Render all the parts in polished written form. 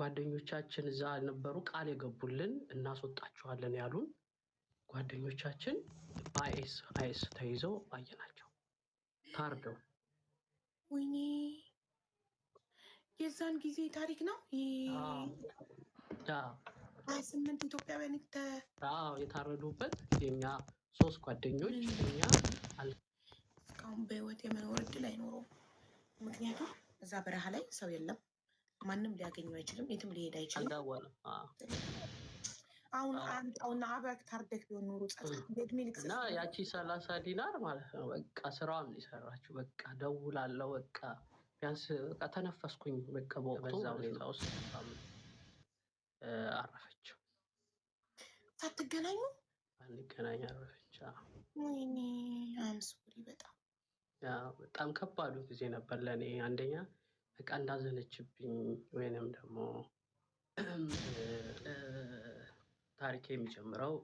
ጓደኞቻችን እዛ ነበሩ ቃል የገቡልን እናስወጣቸዋለን ያሉን ጓደኞቻችን በአይኤስ ተይዘው አየናቸው ታርደው። ወይኔ የዛን ጊዜ ታሪክ ነው። 28 ኢትዮጵያውያን የታረዱበት የኛ 3 ጓደኞች እኛ እስካሁን በህይወት የመኖር እድል አይኖረውም። ምክንያቱም እዛ በረሃ ላይ ሰው የለም፣ ማንም ሊያገኘው አይችልም፣ የትም ሊሄድ አይችልም። አሁን አምጣውና አብረክ ታርደክ ቢሆን ኖሮ እና ያቺ 30 ዲናር ማለት ነው። በቃ ስራዋን የሰራችው በቃ ደውላለሁ በቃ ቢያንስ በቃ ተነፈስኩኝ። በቃ በዛ ሁኔታ ውስጥ አረፈች። ሳትገናኙ አንገናኝ አረፈች። ወይኔ አምስኩሪ በጣም ከባዱ ጊዜ ነበር ለእኔ። አንደኛ በቃ እንዳዘነችብኝ ወይንም ደግሞ ታሪክ የሚጀምረው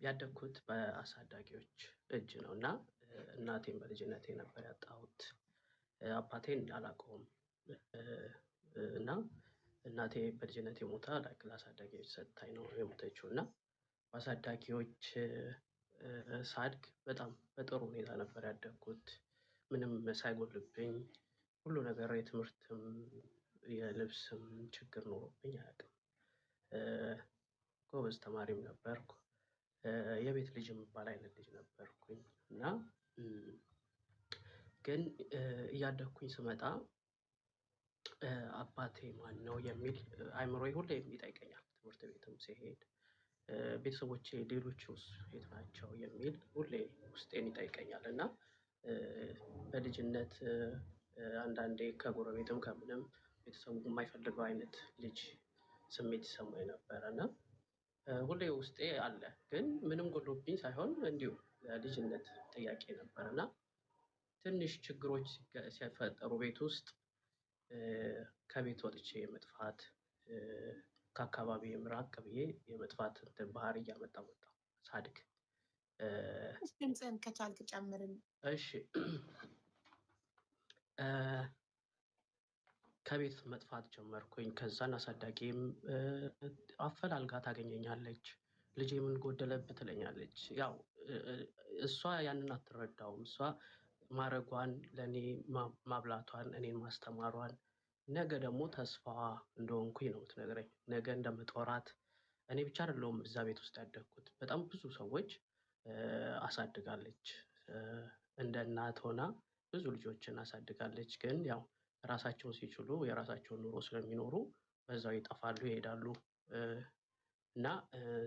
ያደግኩት በአሳዳጊዎች እጅ ነው እና እናቴን በልጅነቴ ነበር ያጣሁት። አባቴን አላውቀውም እና እናቴ በልጅነቴ ሞታ ለአሳዳጊዎች ሰጥታኝ ነው የሞተችው። እና በአሳዳጊዎች ሳድግ በጣም በጥሩ ሁኔታ ነበር ያደግኩት። ምንም ሳይጎልብኝ ሁሉ ነገር የትምህርትም የልብስም ችግር ኖሮብኝ አያውቅም። ጎበዝ ተማሪም ነበርኩ። የቤት ልጅ የምባል አይነት ልጅ ነበርኩኝ። እና ግን እያደግኩኝ ስመጣ አባቴ ማን ነው የሚል አይምሮዬ ሁሌ ይጠይቀኛል። ትምህርት ቤትም ሲሄድ ቤተሰቦቼ ሌሎቹስ የት ናቸው የሚል ሁሌ ውስጤን ይጠይቀኛል። እና በልጅነት አንዳንዴ ከጎረቤትም ከምንም ቤተሰቡ የማይፈልገው አይነት ልጅ ስሜት ይሰማኝ ነበረ እና ሁሌ ውስጤ አለ። ግን ምንም ጎሎብኝ ሳይሆን እንዲሁ ልጅነት ጥያቄ ነበር። እና ትንሽ ችግሮች ሲፈጠሩ ቤት ውስጥ ከቤት ወጥቼ የመጥፋት ከአካባቢ ምራቅ ብዬ የመጥፋት ባህሪ እያመጣሁ መጣሁ ሳድግ። ድምፅህን ከቻልክ ጨምርን። እሺ ከቤት መጥፋት ጀመርኩኝ። ከዛን አሳዳጊም አፈላልጋ ታገኘኛለች። ልጄ ምን ጎደለብህ ትለኛለች። ያው እሷ ያንን አትረዳውም። እሷ ማረጓን ለእኔ ማብላቷን እኔን ማስተማሯን ነገ ደግሞ ተስፋዋ እንደሆንኩኝ ነው የምትነግረኝ። ነገ እንደምጦራት እኔ ብቻ አይደለሁም እዛ ቤት ውስጥ ያደግኩት፣ በጣም ብዙ ሰዎች አሳድጋለች። እንደ እናት ሆና ብዙ ልጆችን አሳድጋለች። ግን ያው ራሳቸውን ሲችሉ የራሳቸውን ኑሮ ስለሚኖሩ በዛው ይጠፋሉ ይሄዳሉ። እና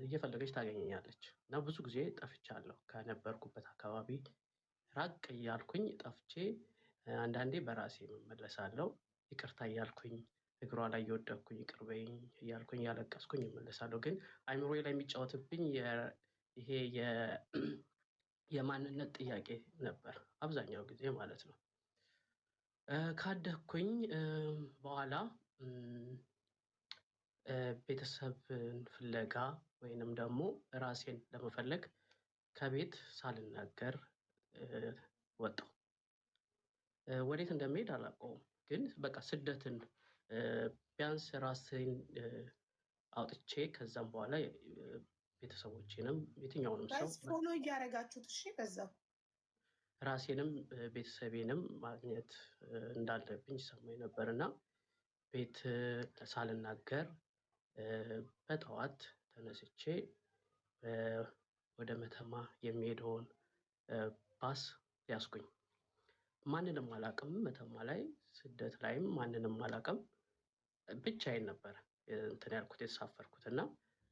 እየፈለገች ታገኘኛለች። እና ብዙ ጊዜ ጠፍቻለሁ ከነበርኩበት አካባቢ ራቅ እያልኩኝ ጠፍቼ አንዳንዴ በራሴ እመለሳለሁ። ይቅርታ እያልኩኝ እግሯ ላይ እየወደቅኩኝ ይቅር በይኝ እያልኩኝ እያለቀስኩኝ እመለሳለሁ። ግን አይምሮዬ ላይ የሚጫወትብኝ ይሄ የማንነት ጥያቄ ነበር አብዛኛው ጊዜ ማለት ነው። ካደግኩኝ በኋላ ቤተሰብን ፍለጋ ወይንም ደግሞ ራሴን ለመፈለግ ከቤት ሳልናገር ወጣሁ። ወዴት እንደምሄድ አላውቀውም። ግን በቃ ስደትን ቢያንስ ራሴን አውጥቼ ከዛም በኋላ ቤተሰቦቼንም የትኛውንም ሰው ፎሎ እያደረጋችሁት እሺ፣ በዛው ራሴንም ቤተሰቤንም ማግኘት እንዳለብኝ ይሰማኝ ነበር። እና ቤት ሳልናገር በጠዋት ተነስቼ ወደ መተማ የሚሄደውን ባስ ያዝኩኝ። ማንንም አላውቅም። መተማ ላይ ስደት ላይም ማንንም አላውቅም። ብቻዬን ነበር እንትን ያልኩት የተሳፈርኩት። እና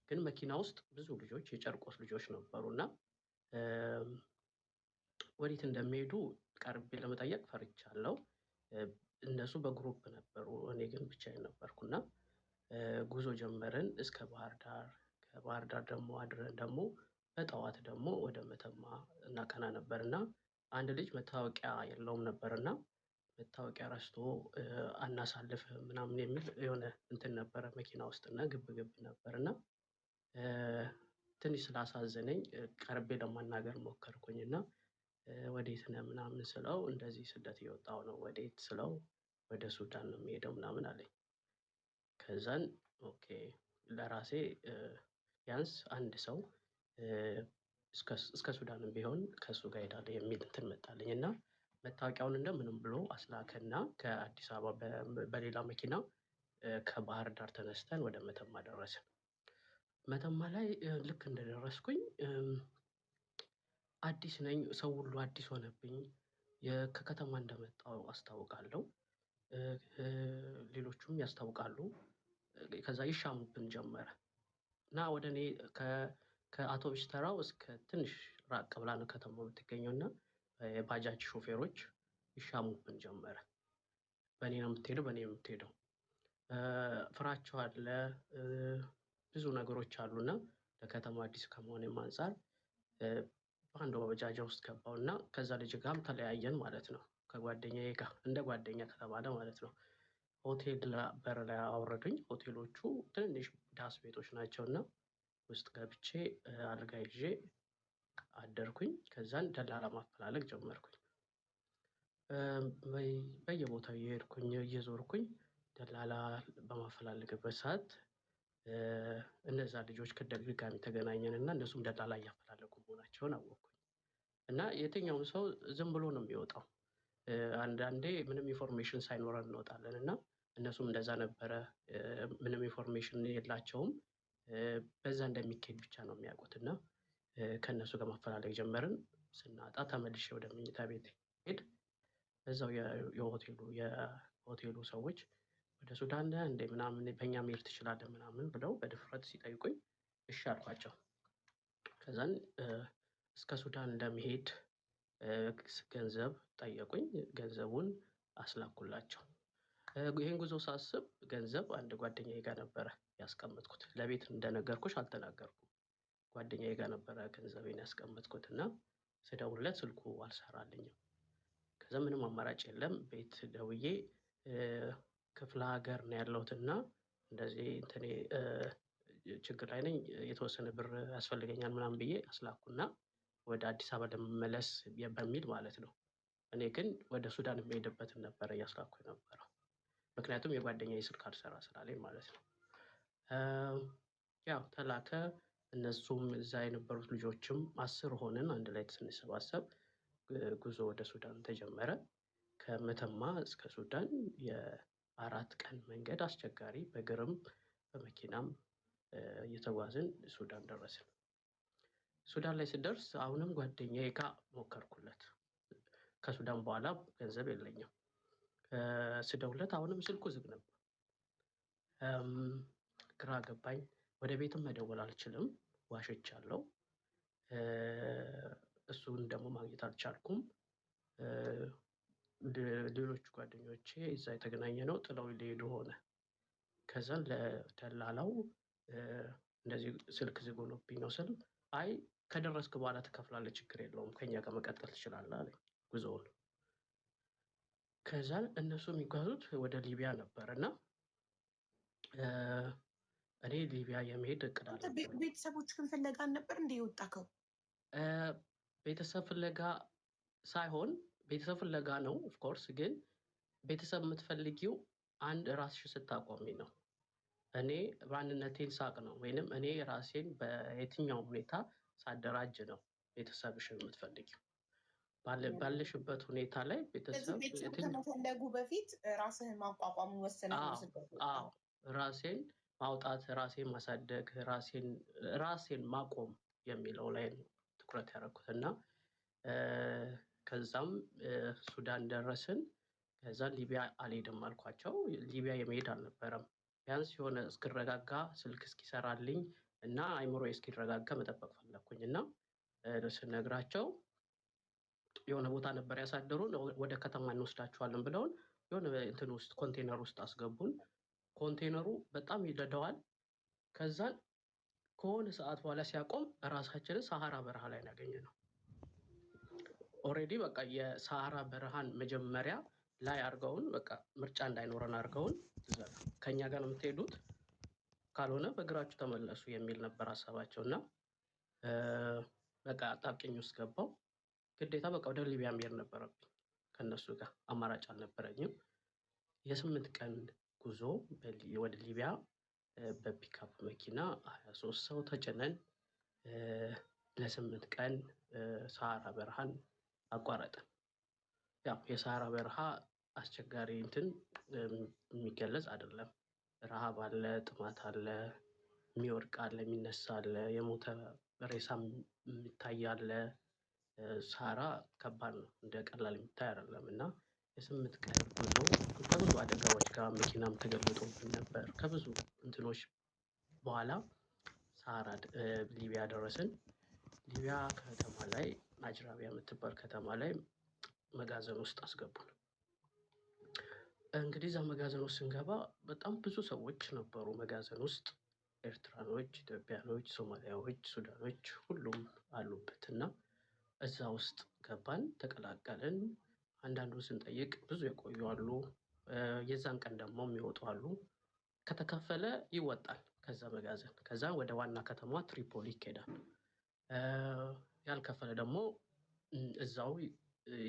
ግን መኪና ውስጥ ብዙ ልጆች የጨርቆስ ልጆች ነበሩ። እና ወዴት እንደሚሄዱ ቀርቤ ለመጠየቅ ፈርቻለሁ። እነሱ በግሩፕ ነበሩ፣ እኔ ግን ብቻዬን ነበርኩና ጉዞ ጀመርን እስከ ባህር ዳር። ከባህር ዳር ደግሞ አድረን ደግሞ በጠዋት ደግሞ ወደ መተማ እናቀና ነበር። እና አንድ ልጅ መታወቂያ የለውም ነበር እና መታወቂያ ረስቶ አናሳልፍም ምናምን የሚል የሆነ እንትን ነበረ መኪና ውስጥ እና ግብ ነበር። እና ትንሽ ስላሳዘነኝ ቀርቤ ለማናገር ሞከርኩኝ። እና ወዴት ነህ ምናምን ስለው እንደዚህ ስደት እየወጣሁ ነው። ወዴት ስለው ወደ ሱዳን ነው የሚሄደው ምናምን አለኝ። ከዛን ኦኬ ለራሴ ቢያንስ አንድ ሰው እስከ ሱዳንም ቢሆን ከእሱ ጋር ሄዳለሁ የሚል እንትን መጣልኝ እና መታወቂያውን እንደምንም ብሎ አስላከና ከአዲስ አበባ በሌላ መኪና ከባህር ዳር ተነስተን ወደ መተማ ደረስን። መተማ ላይ ልክ እንደደረስኩኝ አዲስ ነኝ፣ ሰው ሁሉ አዲስ ሆነብኝ። ከከተማ እንደመጣው አስታውቃለሁ፣ ሌሎቹም ያስታውቃሉ። ከዛ ይሻሙብን ጀመረ እና ወደ እኔ ከአውቶቡስ ተራው እስከ ትንሽ ራቅ ብላ ነው ከተማው የምትገኘው እና የባጃጅ ሾፌሮች ይሻሙብን ጀመረ። በእኔ ነው የምትሄደው፣ በእኔ ነው የምትሄደው። ፍራቸው አለ፣ ብዙ ነገሮች አሉና ለከተማ አዲስ ከመሆኔም አንጻር በአንድ ባጃጅ ውስጥ ገባው እና ከዛ ልጅ ጋርም ተለያየን ማለት ነው። ከጓደኛዬ ጋር እንደ ጓደኛ ከተባለ ማለት ነው። ሆቴል በር ላይ አወረዱኝ። ሆቴሎቹ ትንንሽ ዳስ ቤቶች ናቸው እና ውስጥ ገብቼ አልጋ ይዤ አደርኩኝ። ከዛን ደላላ ማፈላለግ ጀመርኩኝ። በየቦታው እየሄድኩኝ እየዞርኩኝ ደላላ በማፈላለግበት ሰዓት እነዛ ልጆች ከድጋሚ ተገናኘን እና እነሱም ደላላ እያፈላለጉ መሆናቸውን አወቅኩኝ። እና የትኛውም ሰው ዝም ብሎ ነው የሚወጣው። አንዳንዴ ምንም ኢንፎርሜሽን ሳይኖረን እንወጣለን እና እነሱም እንደዛ ነበረ። ምንም ኢንፎርሜሽን የላቸውም፣ በዛ እንደሚካሄድ ብቻ ነው የሚያውቁት። እና ከእነሱ ጋር ማፈላለግ ጀመርን። ስናጣ ተመልሼ ወደ መኝታ ቤት ሄድ እዛው የሆቴሉ ሰዎች ወደ ሱዳን እንደ ምናምን በእኛ መሄድ ትችላለህ ምናምን ብለው በድፍረት ሲጠይቁኝ እሺ አልኳቸው። ከዛን እስከ ሱዳን እንደመሄድ ገንዘብ ጠየቁኝ። ገንዘቡን አስላኩላቸው። ይህን ጉዞ ሳስብ ገንዘብ አንድ ጓደኛዬ ጋር ነበረ ያስቀመጥኩት። ለቤት እንደነገርኩሽ አልተናገርኩም። ጓደኛዬ ጋር ነበረ ገንዘቤን ያስቀመጥኩት እና ስደውልለት ስልኩ አልሰራልኝም። ከዛ ምንም አማራጭ የለም፣ ቤት ደውዬ ክፍለ ሀገር ነው ያለሁት እና እንደዚህ እንትኔ ችግር ላይ ነኝ፣ የተወሰነ ብር ያስፈልገኛል ምናምን ብዬ አስላኩና ወደ አዲስ አበባ ለመመለስ በሚል ማለት ነው። እኔ ግን ወደ ሱዳን የሚሄድበትን ነበረ እያስላኩ የነበረው፣ ምክንያቱም የጓደኛዬ ስልክ አልሰራ ስላለኝ ማለት ነው። ያው ተላከ። እነሱም እዛ የነበሩት ልጆችም 10 ሆነን አንድ ላይ ስንሰባሰብ ጉዞ ወደ ሱዳን ተጀመረ። ከመተማ እስከ ሱዳን የ4 ቀን መንገድ አስቸጋሪ፣ በእግርም በመኪናም እየተጓዝን ሱዳን ደረስን። ሱዳን ላይ ስደርስ አሁንም ጓደኛዬ ጋር ሞከርኩለት። ከሱዳን በኋላ ገንዘብ የለኝም። ስደውለት አሁንም ስልኩ ዝግ ነበር። ግራ ገባኝ። ወደ ቤትም መደወል አልችልም፣ ዋሽቻለሁ። እሱን ደግሞ ማግኘት አልቻልኩም። ሌሎቹ ጓደኞቼ እዛ የተገናኘ ነው ጥለው ሊሄዱ ሆነ። ከዛን ለደላላው እንደዚህ ስልክ ዝግ ሆኖብኝ ነው ስል፣ አይ ከደረስክ በኋላ ትከፍላለህ፣ ችግር የለውም፣ ከኛ ጋር መቀጠል ትችላለህ አለኝ ጉዞውን። ከዛን እነሱ የሚጓዙት ወደ ሊቢያ ነበር እና እኔ ሊቢያ የመሄድ እቅድ አልነበረም። ቤተሰቦችህን ፍለጋ ነበር እንደ የወጣከው? ቤተሰብ ፍለጋ ሳይሆን ቤተሰብ ፍለጋ ነው ኦፍኮርስ፣ ግን ቤተሰብ የምትፈልጊው አንድ ራስሽ ስታቆሚ ነው። እኔ ማንነቴን ሳቅ ነው ወይንም እኔ ራሴን በየትኛው ሁኔታ ሳደራጅ ነው ቤተሰብሽን የምትፈልጊው። ባለሽበት ሁኔታ ላይ ቤተሰብ ከመፈለጉ በፊት ራስህን ማቋቋም ወሰነህ? ራሴን ማውጣት፣ ራሴን ማሳደግ፣ ራሴን ማቆም የሚለው ላይ ነው ትኩረት ያደረኩት እና ከዛም ሱዳን ደረስን። ከዛ ሊቢያ አልሄድም አልኳቸው። ሊቢያ የመሄድ አልነበረም፣ ቢያንስ የሆነ እስክረጋጋ ስልክ እስኪሰራልኝ እና አይምሮ እስኪረጋጋ መጠበቅ ፈለግኩኝ እና ስነግራቸው የሆነ ቦታ ነበር ያሳደሩን። ወደ ከተማ እንወስዳቸዋለን ብለውን የሆነ እንትን ውስጥ ኮንቴነር ውስጥ አስገቡን። ኮንቴነሩ በጣም ይለደዋል። ከዛን ከሆነ ሰዓት በኋላ ሲያቆም ራሳችንን ሰሃራ በረሃ ላይ ያገኘነው። ኦልሬዲ በቃ የሰሃራ በረሃን መጀመሪያ ላይ አድርገውን በቃ ምርጫ እንዳይኖረን አድርገውን ከኛ ጋር ነው የምትሄዱት፣ ካልሆነ በእግራችሁ ተመለሱ የሚል ነበር ሀሳባቸው እና በቃ አጣብቂኝ ውስጥ ገባው። ግዴታ በቃ ወደ ሊቢያ መሄድ ነበረብኝ። ከነሱ ጋር አማራጭ አልነበረኝም። የ8 ቀን ጉዞ ወደ ሊቢያ በፒካፕ መኪና 23 ሰው ተጭነን ለ8 ቀን ሰሃራ በረሃን አቋረጥን። ያው የሰሃራ በረሃ አስቸጋሪ የሚገለጽ አይደለም። ረሃብ አለ፣ ጥማት አለ፣ የሚወድቅ አለ፣ የሚነሳ አለ፣ የሞተ ሬሳም የሚታይ አለ። ሰሃራ ከባድ ነው፣ እንደ ቀላል የሚታይ አይደለም እና የ8 ቀን ጉዞ ከብዙ አደጋዎች ጋር መኪናም ተገልብጦብን ነበር። ከብዙ እንትኖች በኋላ ሰሃራ ሊቢያ ደረስን። ሊቢያ ከተማ ላይ ናጅራቢያ የምትባል ከተማ ላይ መጋዘን ውስጥ አስገቡን። እንግዲህ እዛ መጋዘን ውስጥ ስንገባ በጣም ብዙ ሰዎች ነበሩ መጋዘን ውስጥ፣ ኤርትራኖች፣ ኢትዮጵያኖች፣ ሶማሊያዎች፣ ሱዳኖች ሁሉም አሉበት እና እዛ ውስጥ ገባን፣ ተቀላቀልን። አንዳንዱን ስንጠይቅ ብዙ የቆዩ አሉ፣ የዛን ቀን ደግሞ የሚወጡ አሉ። ከተከፈለ ይወጣል ከዛ መጋዘን። ከዛ ወደ ዋና ከተማ ትሪፖሊ ይኬዳል። ያልከፈለ ደግሞ እዛው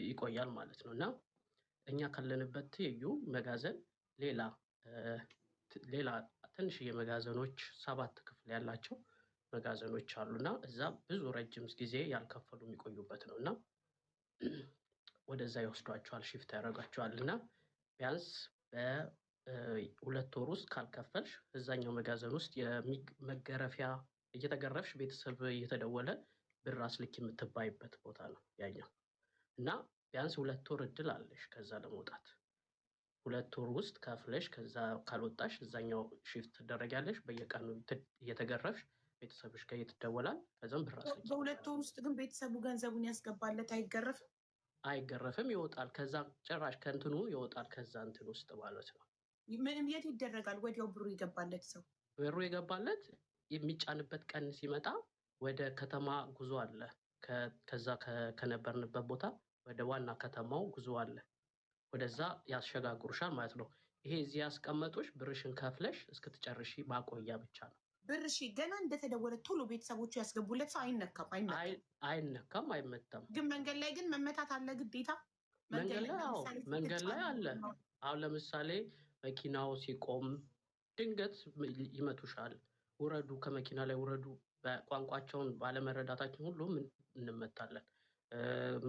ይቆያል ማለት ነው እና እኛ ካለንበት ትይዩ መጋዘን ሌላ ትንሽዬ መጋዘኖች 7 ክፍል ያላቸው መጋዘኖች አሉና እዛ ብዙ ረጅም ጊዜ ያልከፈሉ የሚቆዩበት ነው እና ወደዛ ይወስዷቸዋል፣ ሽፍት ያደርጓቸዋል እና ቢያንስ በ2 ወር ውስጥ ካልከፈልሽ እዛኛው መጋዘን ውስጥ መገረፊያ እየተገረፍሽ ቤተሰብ እየተደወለ ብር አስልክ የምትባይበት ቦታ ነው ያኛው እና ቢያንስ 2 ወር እድል አለሽ ከዛ ለመውጣት። 2 ወር ውስጥ ከፍለሽ ከዛ ካልወጣሽ እዛኛው ሽፍት ትደረጊያለሽ። በየቀኑ እየተገረፍሽ ቤተሰብሽ ጋር እየተደወላል። ከዛም ብር አስልክ። በ2 ወር ውስጥ ግን ቤተሰቡ ገንዘቡን ያስገባለት አይገረፍም? አይገረፍም፣ ይወጣል። ከዛ ጭራሽ ከእንትኑ ይወጣል፣ ከዛ እንትን ውስጥ ማለት ነው። ምንም የት ይደረጋል? ወዲያው ብሩ ይገባለት ሰው ብሩ የገባለት የሚጫንበት ቀን ሲመጣ ወደ ከተማ ጉዞ አለ። ከዛ ከነበርንበት ቦታ ወደ ዋና ከተማው ጉዞ አለ። ወደዛ ያስሸጋግሩሻል ማለት ነው። ይሄ እዚህ ያስቀመጡሽ ብርሽን ከፍለሽ እስክትጨርሺ ማቆያ ብቻ ነው። ብርሽ ገና እንደተደወለ ቶሎ ቤተሰቦቹ ያስገቡለት ሰው አይነካም፣ አይመታም። ግን መንገድ ላይ ግን መመታት አለ ግዴታ። መንገድ ላይ አለ። አሁን ለምሳሌ መኪናው ሲቆም ድንገት ይመቱሻል። ውረዱ፣ ከመኪና ላይ ውረዱ። በቋንቋቸውን ባለመረዳታችን ሁሉም እንመታለን።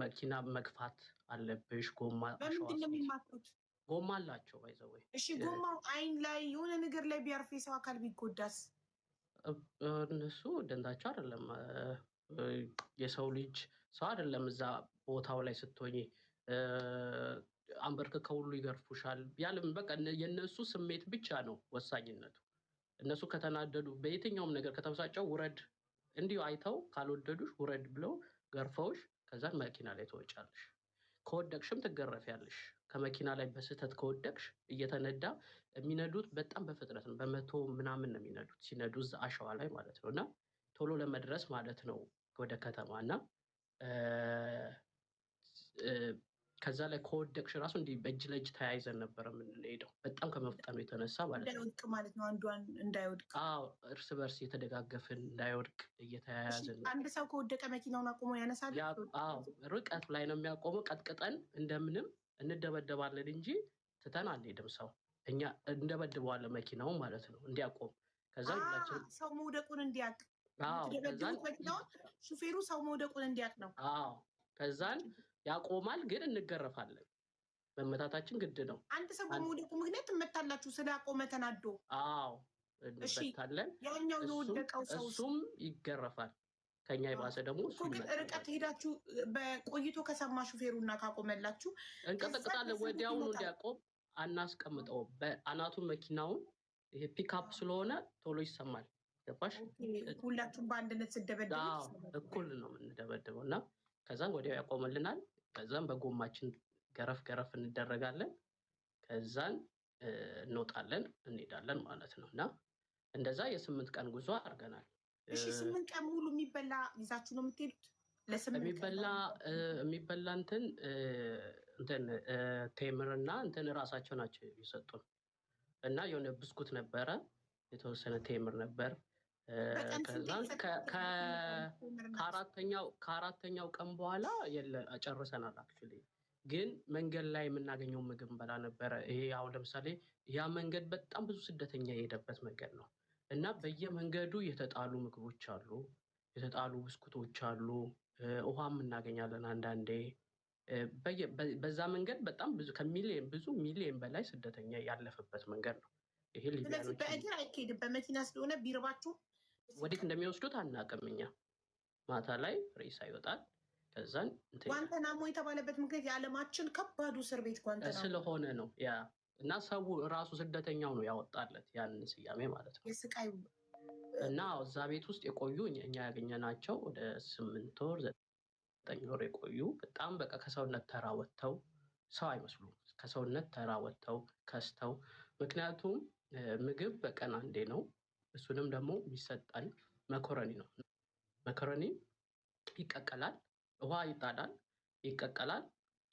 መኪና መግፋት አለብሽ። ጎማ በምንድን ነው የሚማቱት? ጎማ አላቸው ባይዘወይ። እሺ ጎማው አይን ላይ የሆነ ነገር ላይ ቢያርፍ የሰው አካል ቢጎዳስ? እነሱ ደንታቸው አይደለም። የሰው ልጅ ሰው አይደለም። እዛ ቦታው ላይ ስትሆኝ አንበርክከው ሁሉ ይገርፉሻል። ያለም በቃ የእነሱ ስሜት ብቻ ነው ወሳኝነቱ። እነሱ ከተናደዱ በየትኛውም ነገር ከተበሳጨው ውረድ፣ እንዲሁ አይተው ካልወደዱሽ ውረድ ብለው ገርፈውሽ ከዛን መኪና ላይ ትወጫለሽ። ከወደቅሽም ትገረፊያለሽ። ከመኪና ላይ በስህተት ከወደቅሽ እየተነዳ የሚነዱት በጣም በፍጥነት ነው። በ100 ምናምን ነው የሚነዱት ሲነዱ እዛ አሸዋ ላይ ማለት ነው። እና ቶሎ ለመድረስ ማለት ነው ወደ ከተማ እና ከዛ ላይ ከወደቅሽ ራሱ እንዲህ በእጅ ለእጅ ተያይዘን ነበረ የምንሄደው በጣም ከመፍጠኑ የተነሳ ማለት ነው። እንዳይወድቅ ማለት ነው። አንዷን እንዳይወድቅ። አዎ፣ እርስ በርስ እየተደጋገፍን እንዳይወድቅ እየተያያዝን። አንድ ሰው ከወደቀ መኪናውን አቁሞ ያነሳል። አዎ፣ ርቀት ላይ ነው የሚያቆመው። ቀጥቅጠን እንደምንም እንደበደባለን እንጂ ትተን አንሄድም። ሰው እኛ እንደበድበዋለን መኪናውን ማለት ነው እንዲያቆም። ከዛ ሁላችን ሰው መውደቁን እንዲያውቅ። አዎ፣ መኪናውን ሹፌሩ ሰው መውደቁን እንዲያውቅ ነው። አዎ፣ ከዛን ያቆማል፣ ግን እንገረፋለን። መመታታችን ግድ ነው። አንድ ሰው በመውደቁ ምክንያት ትመታላችሁ ስላቆመ ተናዶ። አዎ፣ እንመታለን። ያኛው የወደቀው ሰው እሱም ይገረፋል። ከኛ የባሰ ደግሞ እሱ ርቀት ሄዳችሁ በቆይቶ ከሰማ ሹፌሩ እና ካቆመላችሁ እንቀጠቅጣለን። ወዲያውኑ እንዲያቆም አናስቀምጠውም። በአናቱን መኪናውን ይሄ ፒክአፕ ስለሆነ ቶሎ ይሰማል። ገባሽ? ሁላችሁም በአንድነት ስደበደቡ እኩል ነው የምንደበድበው እና ከዛም ወዲያው ያቆምልናል። ከዛም በጎማችን ገረፍ እንደረጋለን። ከዛን እንወጣለን፣ እንሄዳለን ማለት ነው። እና እንደዛ የ8 ቀን ጉዞ አድርገናል። እሺ 8 ቀን ሙሉ የሚበላ ይዛችሁ ነው የምትሄዱት? የሚበላ እንትን ቴምር እና እንትን እራሳቸው ናቸው የሰጡን እና የሆነ ብስኩት ነበረ፣ የተወሰነ ቴምር ነበር። ከአራተኛው ቀን በኋላ ጨርሰናል። አክቹዋሊ ግን መንገድ ላይ የምናገኘው ምግብ እንበላ ነበረ። ይሄ አሁን ለምሳሌ ያ መንገድ በጣም ብዙ ስደተኛ የሄደበት መንገድ ነው እና በየመንገዱ የተጣሉ ምግቦች አሉ፣ የተጣሉ ብስኩቶች አሉ፣ ውሃም እናገኛለን አንዳንዴ። በዛ መንገድ በጣም ብዙ ሚሊዮን በላይ ስደተኛ ያለፈበት መንገድ ነው ይሄ። ስለዚህ ሊቢያኖች በእግር አይካሄድም፣ በመኪና ስለሆነ ቢርባችሁ ወዴት እንደሚወስዱት አናውቅም እኛ። ማታ ላይ ሬሳ ይወጣል። ከዛን ጓንተናሞ የተባለበት ምክንያት የዓለማችን ከባዱ እስር ቤት ጓንተናሞ ስለሆነ ነው ያ። እና ሰው ራሱ ስደተኛው ነው ያወጣለት ያንን ስያሜ ማለት ነው። የስቃይ እና እዛ ቤት ውስጥ የቆዩ እኛ ያገኘናቸው ወደ 8 ወር 9 ወር የቆዩ በጣም በቃ ከሰውነት ተራ ወጥተው ሰው አይመስሉም። ከሰውነት ተራ ወጥተው ከስተው። ምክንያቱም ምግብ በቀን አንዴ ነው። እሱንም ደግሞ የሚሰጠን መኮረኒ ነው። መኮረኒ ይቀቀላል፣ ውሃ ይጣዳል፣ ይቀቀላል፣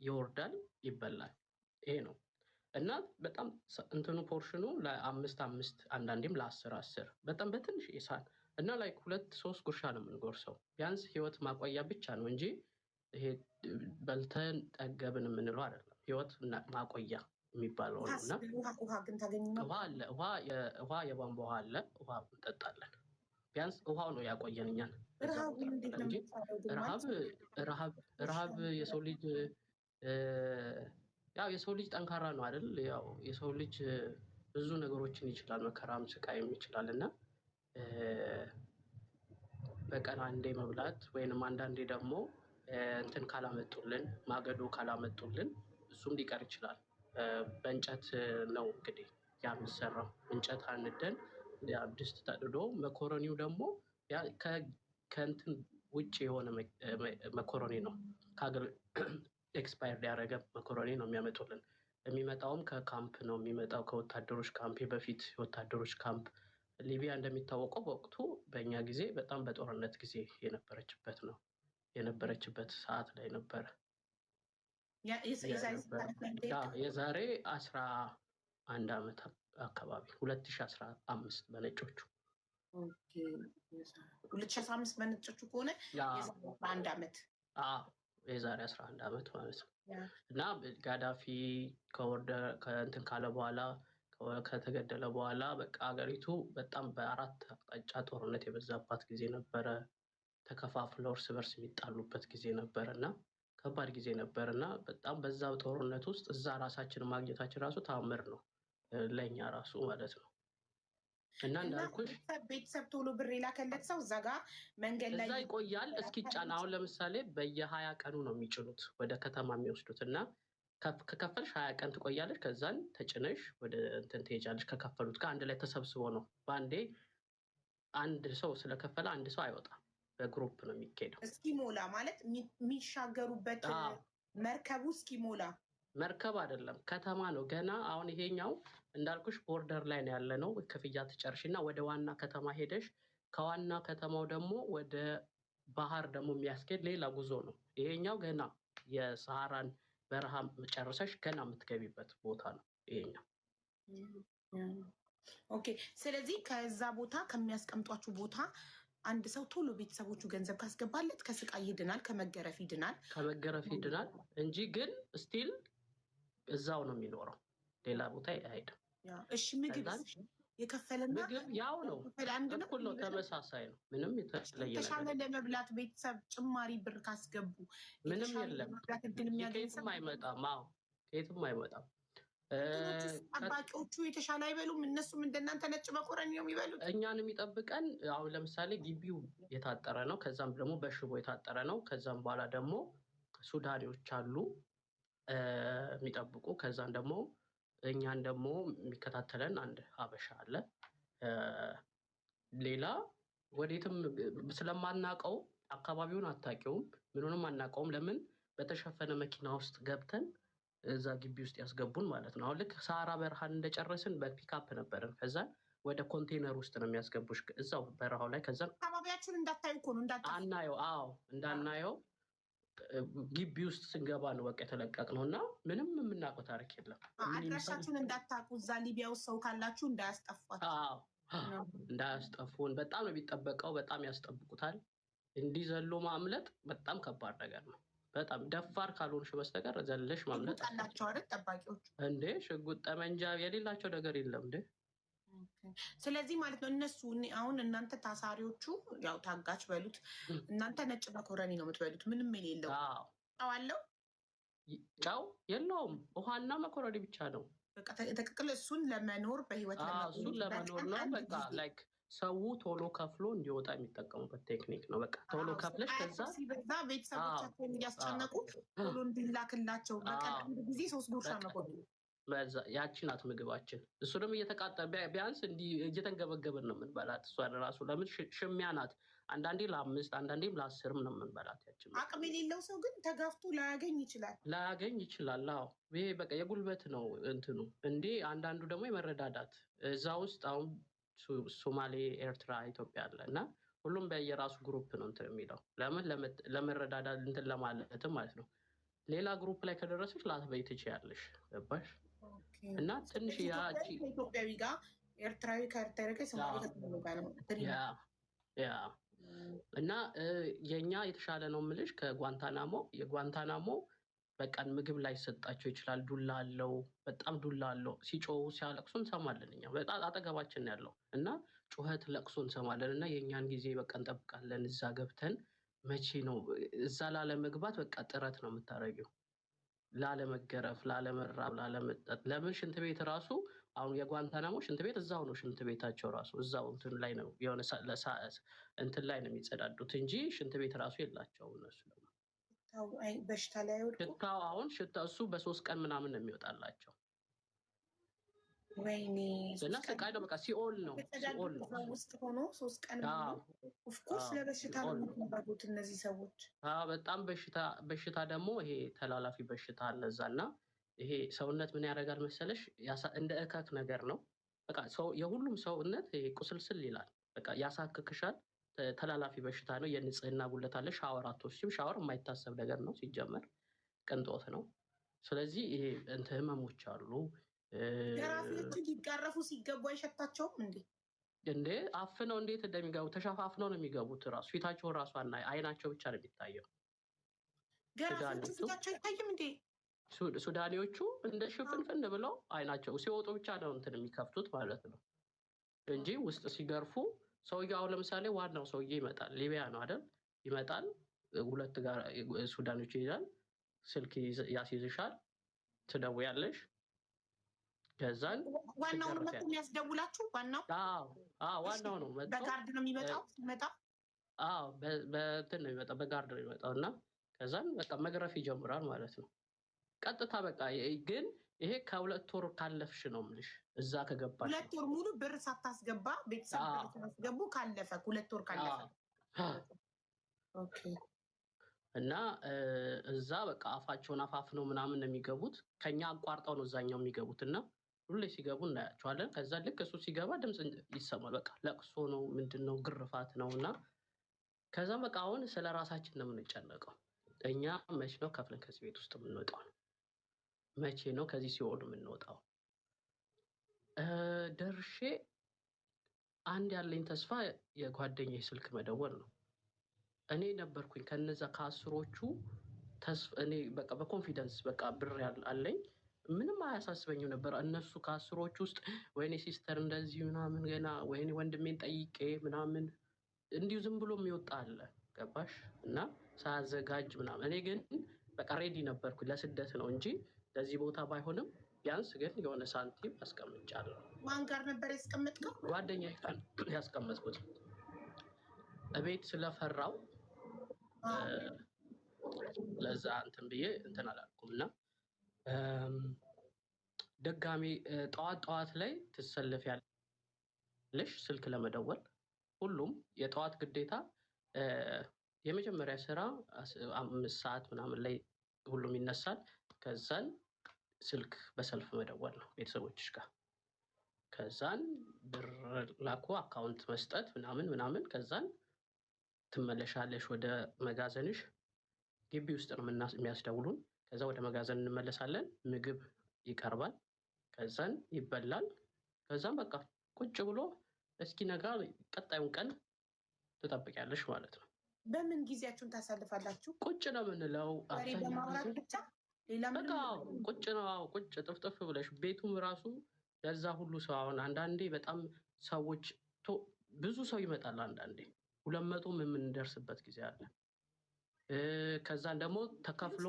ይወርዳል፣ ይበላል። ይሄ ነው እና በጣም እንትኑ ፖርሽኑ ለ5 አንዳንዴም ለ10 በጣም በትንሽ ኢሳን እና ላይ 2-3 ጉርሻ ነው የምንጎርሰው። ቢያንስ ህይወት ማቆያ ብቻ ነው እንጂ ይሄ በልተን ጠገብን የምንለው አይደለም። ህይወት ማቆያ የሚባለው ነው። እና ውሃ ግን ታገኙና ውሃ አለ፣ ውሃ የቧንቧ ውሃ አለ። ውሃ እንጠጣለን። ቢያንስ ውሃው ነው ያቆየን እኛን። ረሃብ የሰው ልጅ ያው የሰው ልጅ ጠንካራ ነው አይደል? ያው የሰው ልጅ ብዙ ነገሮችን ይችላል፣ መከራም ስቃይም ይችላል። እና በቀን አንዴ መብላት ወይንም አንዳንዴ ደግሞ እንትን ካላመጡልን፣ ማገዶ ካላመጡልን እሱም ሊቀር ይችላል። በእንጨት ነው እንግዲህ ያ የሚሰራው። እንጨት አንደን ድስት ተጥዶ፣ መኮረኒው ደግሞ ከእንትን ውጭ የሆነ መኮረኒ ነው። ኤክስፓየርድ ያደረገ መኮረኒ ነው የሚያመጡልን። የሚመጣውም ከካምፕ ነው የሚመጣው፣ ከወታደሮች ካምፕ። በፊት የወታደሮች ካምፕ ሊቢያ እንደሚታወቀው በወቅቱ በእኛ ጊዜ በጣም በጦርነት ጊዜ የነበረችበት ሰዓት ላይ ነበረ። የዛሬ 11 ዓመት አካባቢ 2015 በነጮቹ 2015 በነጮቹ ከሆነ አንድ ዓመት የዛሬ 11 ዓመት ማለት ነው። እና ጋዳፊ ከእንትን ካለ በኋላ ከተገደለ በኋላ በቃ ሀገሪቱ በጣም በ4 አቅጣጫ ጦርነት የበዛባት ጊዜ ነበረ። ተከፋፍለው እርስ በርስ የሚጣሉበት ጊዜ ነበር እና ከባድ ጊዜ ነበር እና በጣም በዛ ጦርነት ውስጥ እዛ ራሳችን ማግኘታችን ራሱ ተአምር ነው ለእኛ ራሱ ማለት ነው። እና እንዳልኩሽ ቤተሰብ ቶሎ ብር የላከለት ሰው እዛ ጋር መንገድ ላይ እዛ ይቆያል እስኪጫን። አሁን ለምሳሌ በየ20 ቀኑ ነው የሚጭኑት ወደ ከተማ የሚወስዱት እና ከከፈልሽ 20 ቀን ትቆያለሽ። ከዛን ተጭነሽ ወደ እንትን ትሄጃለሽ። ከከፈሉት ጋር አንድ ላይ ተሰብስቦ ነው። በአንዴ አንድ ሰው ስለከፈለ አንድ ሰው አይወጣም። በግሩፕ ነው የሚካሄደው። እስኪሞላ ማለት የሚሻገሩበት መርከቡ እስኪሞላ። መርከብ አይደለም ከተማ ነው ገና። አሁን ይሄኛው እንዳልኩሽ ቦርደር ላይ ነው ያለ ነው። ክፍያ ትጨርሽና ወደ ዋና ከተማ ሄደሽ ከዋና ከተማው ደግሞ ወደ ባህር ደግሞ የሚያስኬድ ሌላ ጉዞ ነው። ይሄኛው ገና የሰሃራን በረሃ ጨርሰሽ ገና የምትገቢበት ቦታ ነው ይሄኛው። ኦኬ። ስለዚህ ከዛ ቦታ ከሚያስቀምጧችሁ ቦታ አንድ ሰው ቶሎ ቤተሰቦቹ ገንዘብ ካስገባለት ከስቃይ ይድናል፣ ከመገረፍ ይድናል እንጂ ግን ስቲል እዛው ነው የሚኖረው፣ ሌላ ቦታ አይሄድም። እሺ ምግብ የከፈለና ምግብ ያው ነው፣ እኩል ነው፣ ተመሳሳይ ነው። ምንም የተለየ ተሻለ ለመብላት ቤተሰብ ጭማሪ ብር ካስገቡ ምንም የለም። ከየትም አይመጣም። አዎ ከየትም አይመጣም። ጠባቂዎቹ የተሻለ አይበሉም። እነሱም እንደናንተ ነጭ መኮረኒ ነው የሚበሉት። እኛን የሚጠብቀን አሁን ለምሳሌ ግቢው የታጠረ ነው፣ ከዛም ደግሞ በሽቦ የታጠረ ነው። ከዛም በኋላ ደግሞ ሱዳኔዎች አሉ የሚጠብቁ። ከዛም ደግሞ እኛን ደግሞ የሚከታተለን አንድ ሀበሻ አለ። ሌላ ወዴትም ስለማናውቀው አካባቢውን አታውቂውም፣ ምኑንም አናውቀውም። ለምን በተሸፈነ መኪና ውስጥ ገብተን እዛ ግቢ ውስጥ ያስገቡን ማለት ነው። አሁን ልክ ሰሃራ በረሃን እንደጨረስን በፒካፕ ነበርን። ከዛ ወደ ኮንቴነር ውስጥ ነው የሚያስገቡሽ እዛው በረሃው ላይ። ከዛ አካባቢያችሁን እንዳታዩ እኮ ነው አናየው። አዎ እንዳናየው ግቢ ውስጥ ስንገባ ነው በቃ የተለቀቅነው እና ምንም የምናውቀው ታሪክ የለም። አድራሻችሁን እንዳታውቁ እዛ ሊቢያ ውስጥ ሰው ካላችሁ እንዳያስጠፏችሁ። እንዳያስጠፉን በጣም ነው የሚጠበቀው። በጣም ያስጠብቁታል። እንዲዘሉ ማምለጥ በጣም ከባድ ነገር ነው። በጣም ደፋር ካልሆንሽ በስተቀር ዘለሽ ማምለጥ አላቸው አይደል ጠባቂዎቹ? እንዴ ሽጉጥ ጠመንጃ የሌላቸው ነገር የለም እንዴ። ስለዚህ ማለት ነው እነሱ አሁን እናንተ ታሳሪዎቹ ያው ታጋች በሉት እናንተ ነጭ መኮረኒ ነው የምትበሉት፣ ምንም የሌለው ጨው አለው? ጨው የለውም፣ ውሃና መኮረኒ ብቻ ነው። በቃ ተቀቅለ እሱን ለመኖር በህይወት እሱን ለመኖር ነው። በቃ ላይክ ሰው ቶሎ ከፍሎ እንዲወጣ የሚጠቀሙበት ቴክኒክ ነው። በቃ ቶሎ ከፍለሽ ከዛ ሲበዛ ቤተሰቦቻቸውን እያስጨነቁ ቶሎ እንዲላክላቸው በቀን አንድ ጊዜ 3 ጉርሻ መኮረኒ ያቺ ናት ምግባችን። እሱንም እየተቃጠለ ቢያንስ እንዲህ እየተንገበገብን ነው የምንበላት። እሷን ራሱ ለምን ሽሚያ ናት። አንዳንዴ ለ5 አንዳንዴም ለ10 ነው የምንበላት። ያችን አቅም የሌለው ሰው ግን ተጋፍቶ ላያገኝ ይችላል። አዎ ይሄ በቃ የጉልበት ነው እንትኑ። እንዴ አንዳንዱ ደግሞ የመረዳዳት እዛ ውስጥ አሁን ሶማሌ፣ ኤርትራ፣ ኢትዮጵያ አለ እና ሁሉም በየራሱ ግሩፕ ነው እንትን የሚለው ለምን ለመረዳዳት እንትን ለማለትም ማለት ነው። ሌላ ግሩፕ ላይ ከደረሰች ላትበይ ትችያለሽ። ገባሽ? እና ትንሽ ያቺ ኢትዮጵያዊ ጋር ኤርትራዊ ከኤርትራዊ ጋር ሶማሌ ጋር ነው እና የኛ የተሻለ ነው የምልሽ ከጓንታናሞ። የጓንታናሞ በቀን ምግብ ላይ ሰጣቸው ይችላል። ዱላ አለው፣ በጣም ዱላ አለው። ሲጮሁ ሲያለቅሱ እንሰማለን። እኛ በጣም አጠገባችን ያለው እና ጩኸት ለቅሶ እንሰማለን። እና የእኛን ጊዜ በቃ እንጠብቃለን። እዛ ገብተን መቼ ነው እዛ ላለመግባት በቃ ጥረት ነው የምታደርጊው፣ ላለመገረፍ፣ ላለመራብ፣ ላለመጠጥ። ለምን ሽንት ቤት ራሱ አሁን የጓንታናሞ ሽንት ቤት እዛው ነው። ሽንት ቤታቸው ራሱ እዛው እንትን ላይ ነው የሆነ እንትን ላይ ነው የሚጸዳዱት እንጂ ሽንት ቤት ራሱ የላቸውም እነሱ። በሽታ ላይ ሽታው አሁን እሱ በ3 ቀን ምናምን ነው የሚወጣላቸው። ወይኔ እና ስቃይ ነው በቃ ሲኦል ነው። ሲኦል ነው ውስጥ ሆኖ 3 ቀን ኦፍኮርስ ለበሽታ ነው የሚባሉት እነዚህ ሰዎች። በጣም በሽታ ደግሞ ይሄ ተላላፊ በሽታ አለ እዛ። እና ይሄ ሰውነት ምን ያደርጋል መሰለሽ እንደ እከክ ነገር ነው በቃ የሁሉም ሰውነት ይሄ ቁስልስል ይላል። በቃ ያሳክክሻል። ተላላፊ በሽታ ነው። የንጽህና ጉለት አለ። ሻወር አትወስጂም። ሻወር የማይታሰብ ነገር ነው ሲጀመር፣ ቅንጦት ነው። ስለዚህ ይሄ እንትን ህመሞች አሉ። ገራፊዎቹ ሊጋረፉ ሲገቡ አይሸታቸውም እንዴ? አፍነው እንዴት እንደሚገቡ ተሸፋፍነው ነው የሚገቡት። ራሱ ፊታቸውን ራሱ አይናቸው ብቻ ነው የሚታየው። ገራፊዎቹ ፊታቸው አይታይም እንዴ? ሱዳኔዎቹ እንደ ሽፍንፍን ብለው አይናቸው ሲወጡ ብቻ ነው እንትን የሚከፍቱት ማለት ነው እንጂ ውስጥ ሲገርፉ ሰውዬው አሁን ለምሳሌ ዋናው ሰውዬ ይመጣል። ሊቢያ ነው አይደል? ይመጣል። 2 ጋር ሱዳኖች ይይዛል። ስልክ ያስይዝሻል። ትደውያለሽ። ከዛን ዋናው ነው የሚያስደውላችሁ። ዋናው ነው በጋርድ ነው የሚመጣው። በእንትን ነው የሚመጣው፣ በጋርድ ነው የሚመጣው። እና ከዛን በቃ መግረፍ ይጀምራል ማለት ነው ቀጥታ። በቃ ግን ይሄ ከ2 ወር ካለፍሽ ነው የምልሽ። እዛ ከገባሽ 2 ወር ሙሉ ብር ሳታስገባ ቤተሰብ ብር ሳታስገቡ ካለፈ 2 ወር ካለፈ እና እዛ በቃ አፋቸውን አፋፍነው ምናምን ነው የሚገቡት። ከኛ አቋርጠው ነው እዛኛው የሚገቡት። እና ሁሌ ሲገቡ እናያቸዋለን። ከዛ ልክ እሱ ሲገባ ድምፅ ይሰማል። በቃ ለቅሶ ነው ምንድን ነው ግርፋት ነው። እና ከዛ በቃ አሁን ስለ ራሳችን ነው የምንጨነቀው። እኛ መቼ ነው ከፍለን ከዚህ ቤት ውስጥ የምንወጣው? መቼ ነው ከዚህ ሲኦል የምንወጣው? ደርሼ አንድ ያለኝ ተስፋ የጓደኛዬ ስልክ መደወል ነው። እኔ ነበርኩኝ ከነዛ ከ10ዎቹ እኔ በቃ በኮንፊደንስ በቃ ብር አለኝ ምንም አያሳስበኝም ነበር። እነሱ ከ10ዎቹ ውስጥ ወይኔ ሲስተር እንደዚህ ምናምን ገና ወይኔ ወንድሜን ጠይቄ ምናምን እንዲሁ ዝም ብሎ የሚወጣ አለ። ገባሽ? እና ሳያዘጋጅ ምናምን። እኔ ግን በቃ ሬዲ ነበርኩኝ ለስደት ነው እንጂ ለዚህ ቦታ ባይሆንም ቢያንስ ግን የሆነ ሳንቲም አስቀምጫለሁ። ማን ጋር ነበር ያስቀመጥከው? ጓደኛዬ ጋር ያስቀመጥኩት። እቤት ስለፈራው ለዛ እንትን ብዬ እንትን አላልኩም። እና ድጋሚ ጠዋት ላይ ትሰለፊያለሽ ስልክ ለመደወል። ሁሉም የጠዋት ግዴታ የመጀመሪያ ስራ 5 ሰዓት ምናምን ላይ ሁሉም ይነሳል። ከዛን ስልክ በሰልፍ መደወል ነው ቤተሰቦችሽ ጋር። ከዛን ብር ላኩ አካውንት መስጠት ምናምን። ከዛን ትመለሻለሽ ወደ መጋዘንሽ። ግቢ ውስጥ ነው የሚያስደውሉን። ከዛ ወደ መጋዘን እንመለሳለን። ምግብ ይቀርባል። ከዛን ይበላል። ከዛን በቃ ቁጭ ብሎ እስኪነጋ ቀጣዩን ቀን ትጠብቂያለሽ ማለት ነው። በምን ጊዜያችሁን ታሳልፋላችሁ? ቁጭ ነው የምንለው በማውራት ብቻ ሌላ በቃ ቁጭ ነው። ቁጭ ጥፍጥፍ ብለሽ ቤቱም ራሱ ለዛ ሁሉ ሰው አሁን አንዳንዴ በጣም ሰዎች ብዙ ሰው ይመጣል። አንዳንዴ 200 የምንደርስበት ጊዜ አለ። ከዛን ደግሞ ተከፍሎ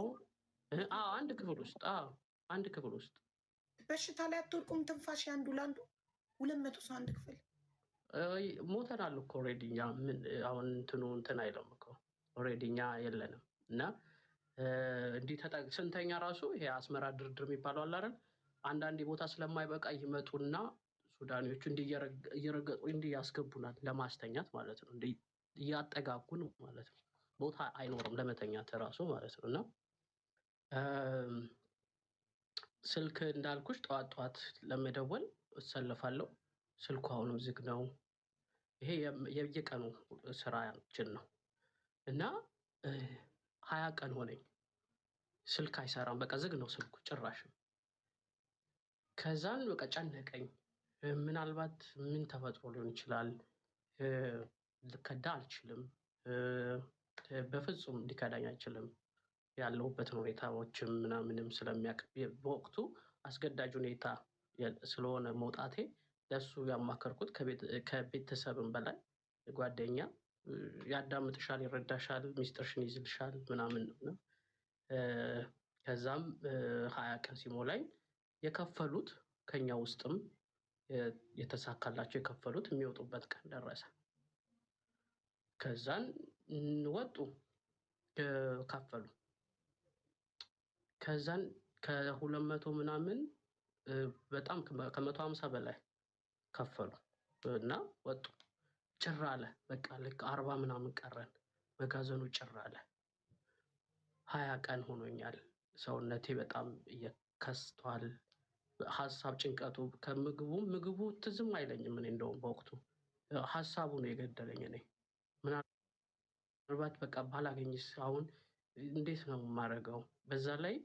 አንድ ክፍል ውስጥ በሽታ ላይ አትወድቁም? ትንፋሽ አንዱ ለአንዱ 200 ሰው አንድ ክፍል ሞተናል እኮ ኦልሬዲ። እኛ ምን አሁን እንትን አይለም እኮ ኦልሬዲ እኛ የለንም። እና እንዲህ ስንተኛ ራሱ ይሄ አስመራ ድርድር የሚባለው አለ አይደል? አንዳንዴ ቦታ ስለማይበቃ ይመጡና ሱዳኒዎቹ እየረገጡ እንዲህ ያስገቡናል፣ ለማስተኛት ማለት ነው። እንዲህ እያጠጋጉን ማለት ነው። ቦታ አይኖርም ለመተኛት ራሱ ማለት ነው። እና ስልክ እንዳልኩሽ ጠዋት ለመደወል እሰለፋለሁ። ስልኩ አሁንም ዝግ ነው። ይሄ የየቀኑ ስራችን ነው። እና 20 ቀን ሆነኝ ስልክ አይሰራም። በቃ ዝግ ነው ስልኩ ጭራሽም። ከዛን በቃ ጨነቀኝ። ምናልባት ምን ተፈጥሮ ሊሆን ይችላል? ልከዳ አልችልም። በፍጹም ሊከዳኝ አይችልም። ያለሁበትን ሁኔታዎችም ምናምንም ስለሚያውቅ በወቅቱ አስገዳጅ ሁኔታ ስለሆነ መውጣቴ ለሱ ያማከርኩት ከቤተሰብም በላይ ጓደኛ ያዳምጥሻል፣ ይረዳሻል፣ ሚስጥርሽን ይዝልሻል ምናምን ነው። ከዛም 20 ቀን ሲሞላኝ የከፈሉት ከኛ ውስጥም የተሳካላቸው የከፈሉት የሚወጡበት ቀን ደረሰ። ከዛን ወጡ ከፈሉ። ከዛን ከ200 ምናምን በጣም ከ150 በላይ ከፈሉ እና ወጡ። ጭር አለ። በቃ ልክ 40 ምናምን ቀረን። መጋዘኑ ጭር አለ። 20 ቀን ሆኖኛል። ሰውነቴ በጣም እየከስቷል። ሀሳብ ጭንቀቱ ምግቡ ትዝም አይለኝም። እኔ እንደውም በወቅቱ ሀሳቡ ነው የገደለኝ። እኔ ምናልባት በቃ ባላገኝስ አሁን እንዴት ነው የማደርገው? በዛ ላይ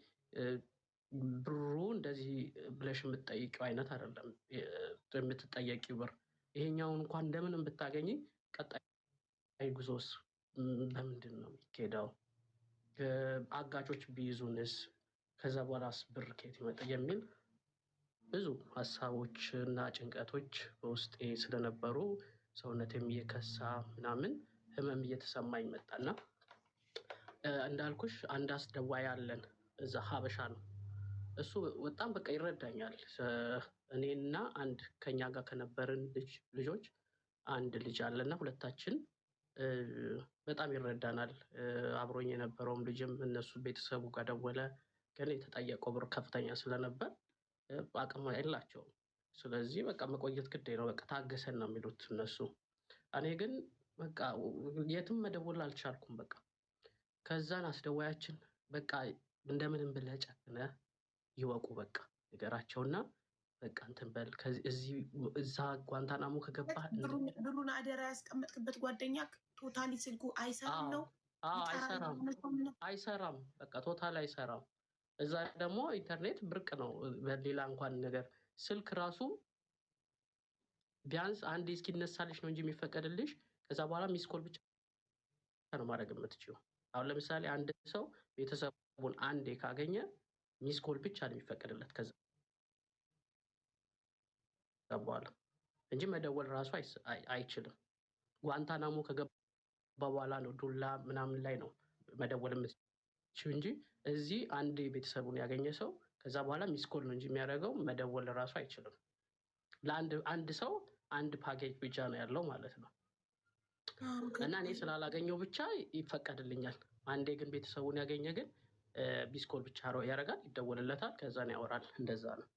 ብሩ እንደዚህ ብለሽ የምትጠይቂው አይነት አይደለም የምትጠየቂው ብር። ይሄኛውን እንኳን እንደምንም ብታገኝ ቀጣይ ጉዞስ በምንድን ነው የሚካሄደው? አጋቾች ቢይዙንስ? ከዛ በኋላስ ብር ከየት ይመጣ የሚል ብዙ ሀሳቦች እና ጭንቀቶች በውስጤ ስለነበሩ ሰውነቴም እየከሳ ምናምን ህመም እየተሰማኝ መጣና እንዳልኩሽ አንድ አስደዋይ አለን እዛ ሀበሻ ነው። እሱ በጣም በቃ ይረዳኛል። እኔና አንድ ከኛ ጋር ከነበርን ልጆች አንድ ልጅ አለና ሁለታችን በጣም ይረዳናል። አብሮኝ የነበረውም ልጅም እነሱ ቤተሰቡ ጋር ደወለ። ግን የተጠየቀው ብር ከፍተኛ ስለነበር አቅም የላቸውም። ስለዚህ በቃ መቆየት ግዴ ነው። በቃ ታገሰን ነው የሚሉት እነሱ። እኔ ግን በቃ የትም መደወል አልቻልኩም። በቃ ከዛን አስደዋያችን በቃ እንደምንም ብለህ ጨክነህ ይወቁ በቃ ነገራቸውና በቃ እንትን በል እዛ ጓንታናሞ ከገባህ ብሩን አደራ ያስቀመጥክበት ጓደኛ ቶታሊ ስልኩ አይሰራም ነው? አይሰራም። በቃ ቶታል አይሰራም። እዛ ደግሞ ኢንተርኔት ብርቅ ነው። በሌላ እንኳን ነገር ስልክ ራሱ ቢያንስ አንዴ እስኪነሳልሽ ነው እንጂ የሚፈቀድልሽ። ከዛ በኋላ ሚስኮል ብቻ ነው ማድረግ የምትችይው። አሁን ለምሳሌ አንድ ሰው ቤተሰቡን አንዴ ካገኘ ሚስኮል ብቻ ነው የሚፈቀድለት ከዛ በኋላ እንጂ መደወል ራሱ አይችልም። ጓንታናሞ ከገባ በኋላ ነው ዱላ ምናምን ላይ ነው መደወል የምትችይው እንጂ እዚህ አንዴ ቤተሰቡን ያገኘ ሰው ከዛ በኋላ ሚስኮል ነው እንጂ የሚያደርገው መደወል ራሱ አይችልም። ለአንድ ሰው አንድ ፓኬጅ ብቻ ነው ያለው ማለት ነው። እና እኔ ስላላገኘው ብቻ ይፈቀድልኛል። አንዴ ግን ቤተሰቡን ያገኘ ግን ሚስኮል ብቻ ያደርጋል፣ ይደወልለታል፣ ከዛን ያወራል። እንደዛ ነው።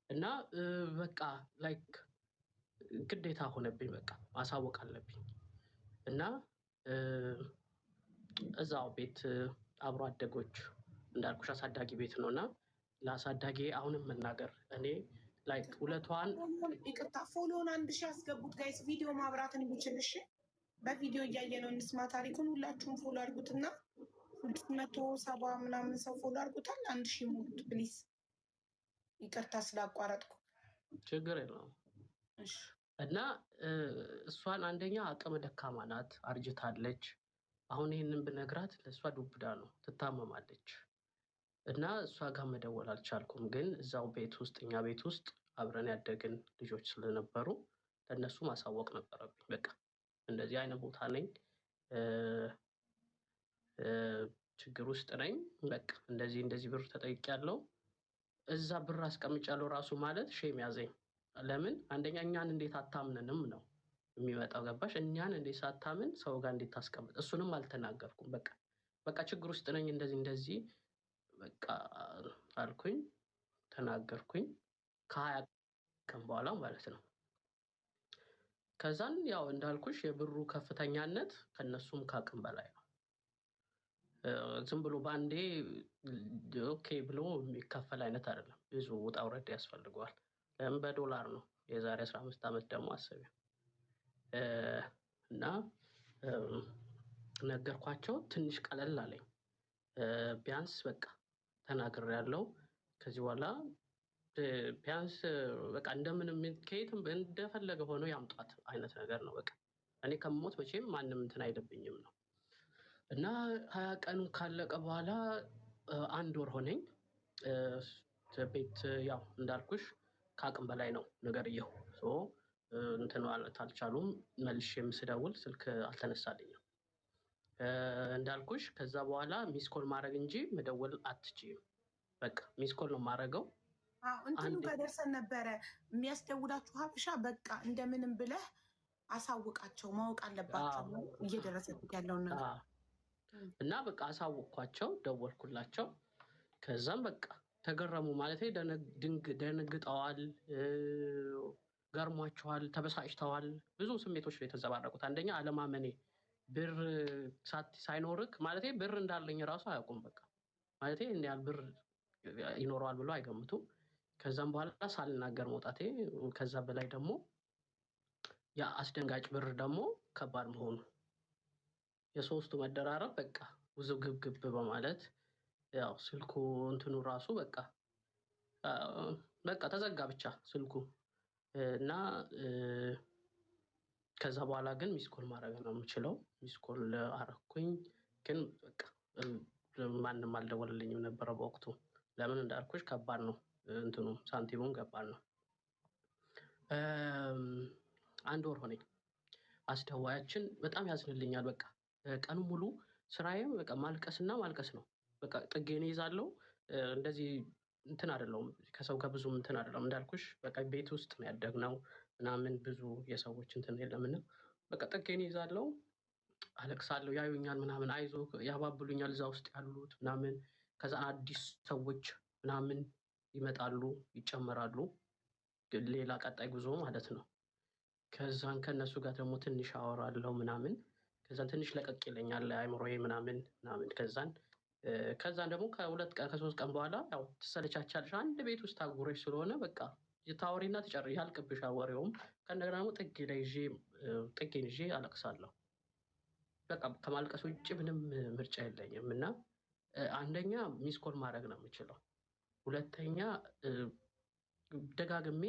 እና በቃ ላይክ ግዴታ ሆነብኝ። በቃ ማሳወቅ አለብኝ። እና እዛው ቤት አብሮ አደጎች እንዳልኩሽ አሳዳጊ ቤት ነው እና ለአሳዳጊ አሁንም መናገር እኔ ላይክ ውለቷን ይቅርታ ፎሎን 1000 ያስገቡት ጋይስ ቪዲዮ ማብራት እንዲችልሽ በቪዲዮ እያየ ነው እንስማ ታሪኩን። ሁላችሁም ፎሎ አድርጉትና 670 ምናምን ሰው ፎሎ አድርጉታል። 1000 ሙሉት ፕሊዝ። ይቅርታ ስላቋረጥኩ። ችግር የለውም። እና እሷን አንደኛ አቅመ ደካማ ናት፣ አርጅታለች። አሁን ይህንን ብነግራት ለእሷ ዱብዳ ነው፣ ትታመማለች እና እሷ ጋር መደወል አልቻልኩም። ግን እዛው ቤት ውስጥ እኛ ቤት ውስጥ አብረን ያደግን ልጆች ስለነበሩ ለእነሱ ማሳወቅ ነበረብኝ። በቃ እንደዚህ አይነት ቦታ ነኝ፣ ችግር ውስጥ ነኝ፣ በቃ እንደዚህ ብር ተጠይቄያለሁ፣ እዛ ብር አስቀምጫለሁ ራሱ ማለት ሼም ያዘኝ። ለምን አንደኛ እኛን እንዴት አታምንንም ነው የሚመጣው፣ ገባሽ? እኛን እንዴት ሳታምን ሰው ጋር እንዴት ታስቀምጥ? እሱንም አልተናገርኩም። በቃ ችግር ውስጥ ነኝ እንደዚህ በቃ አልኩኝ፣ ተናገርኩኝ። ከ20 ቀን በኋላ ማለት ነው። ከዛን ያው እንዳልኩሽ የብሩ ከፍተኛነት ከነሱም ከአቅም በላይ ነው። ዝም ብሎ በአንዴ ኦኬ ብሎ የሚከፈል አይነት አይደለም። ብዙ ውጣ ውረድ ያስፈልገዋል። ለምን በዶላር ነው። የዛሬ 15 ዓመት ደግሞ አስቢው። እና ነገርኳቸው። ትንሽ ቀለል አለኝ። ቢያንስ በቃ ተናግሬያለሁ። ከዚህ በኋላ ቢያንስ በቃ እንደምንም ከየትም እንደፈለገ ሆኖ ያምጣት አይነት ነገር ነው። በቃ እኔ ከሞት መቼም ማንም እንትን አይደብኝም ነው። እና 20 ቀኑ ካለቀ በኋላ 1 ወር ሆነኝ። ቤት ያው እንዳልኩሽ ከአቅም በላይ ነው ነገርየው። እንትን ማለት አልቻሉም። መልሼ ስደውል ስልክ አልተነሳልኝም። እንዳልኩሽ ከዛ በኋላ ሚስኮል ማድረግ እንጂ መደወል አትችይም። በቃ ሚስኮል ነው የማደርገው። እንትኑ ጋር ደርሰን ነበረ። የሚያስደውላችሁ ሀበሻ በቃ እንደምንም ብለህ አሳውቃቸው፣ ማወቅ አለባቸው እየደረሰብህ ያለውን ነገር እና በቃ አሳውቅኳቸው፣ ደወልኩላቸው። ከዛም በቃ ተገረሙ። ማለት ደንግጠዋል፣ ገርሟቸዋል፣ ተበሳጭተዋል። ብዙ ስሜቶች ላይ የተዘባረቁት። አንደኛ አለማመኔ፣ ብር ሳይኖርክ ማለት ብር እንዳለኝ ራሱ አያውቁም። በቃ ማለት እንዲህ ያህል ብር ይኖረዋል ብሎ አይገምቱም። ከዛም በኋላ ሳልናገር መውጣቴ፣ ከዛ በላይ ደግሞ ያ አስደንጋጭ ብር ደግሞ ከባድ መሆኑ፣ የሶስቱ መደራረብ በቃ ውዝግብግብ በማለት ያው ስልኩ እንትኑ ራሱ በቃ ተዘጋ ብቻ ስልኩ እና ከዛ በኋላ ግን ሚስኮል ማድረግ ነው የምችለው። ሚስኮል አረኩኝ። ግን በቃ ማንም አልደወለልኝም ነበረ በወቅቱ። ለምን እንዳልኩሽ ከባድ ነው እንትኑ፣ ሳንቲሙም ከባድ ነው። 1 ወር ሆነኝ። አስደዋያችን በጣም ያዝንልኛል። በቃ ቀኑ ሙሉ ስራዬም በቃ ማልቀስና ማልቀስ ነው። በቃ ጥጌን ይዛለው። እንደዚህ እንትን አይደለሁም፣ ከሰው ጋር ብዙ እንትን አይደለሁም። እንዳልኩሽ በቃ ቤት ውስጥ ነው ያደግነው ምናምን፣ ብዙ የሰዎች እንትን የለምና በቃ ጥጌን ይዛለው፣ አለቅሳለሁ። ያዩኛል ምናምን፣ አይዞ ያባብሉኛል እዛ ውስጥ ያሉት ምናምን። ከዛ አዲስ ሰዎች ምናምን ይመጣሉ፣ ይጨመራሉ። ሌላ ቀጣይ ጉዞ ማለት ነው። ከዛን ከነሱ ጋር ደግሞ ትንሽ አወራለሁ ምናምን። ከዛን ትንሽ ለቀቅ ይለኛል አይምሮዬ ምናምን። ከዛን ደግሞ ከ2 ቀን ከ3 ቀን በኋላ ያው ትሰለቻቻለሽ። አንድ ቤት ውስጥ አጉረሽ ስለሆነ በቃ ታወሪና ትጨርሽ፣ ያልቅብሻል ወሬውም። ከእንደገና ደግሞ ጥጌን ይዤ አለቅሳለሁ። በቃ ከማልቀስ ውጭ ምንም ምርጫ የለኝም። እና አንደኛ ሚስኮል ማድረግ ነው የምችለው። ሁለተኛ ደጋግሜ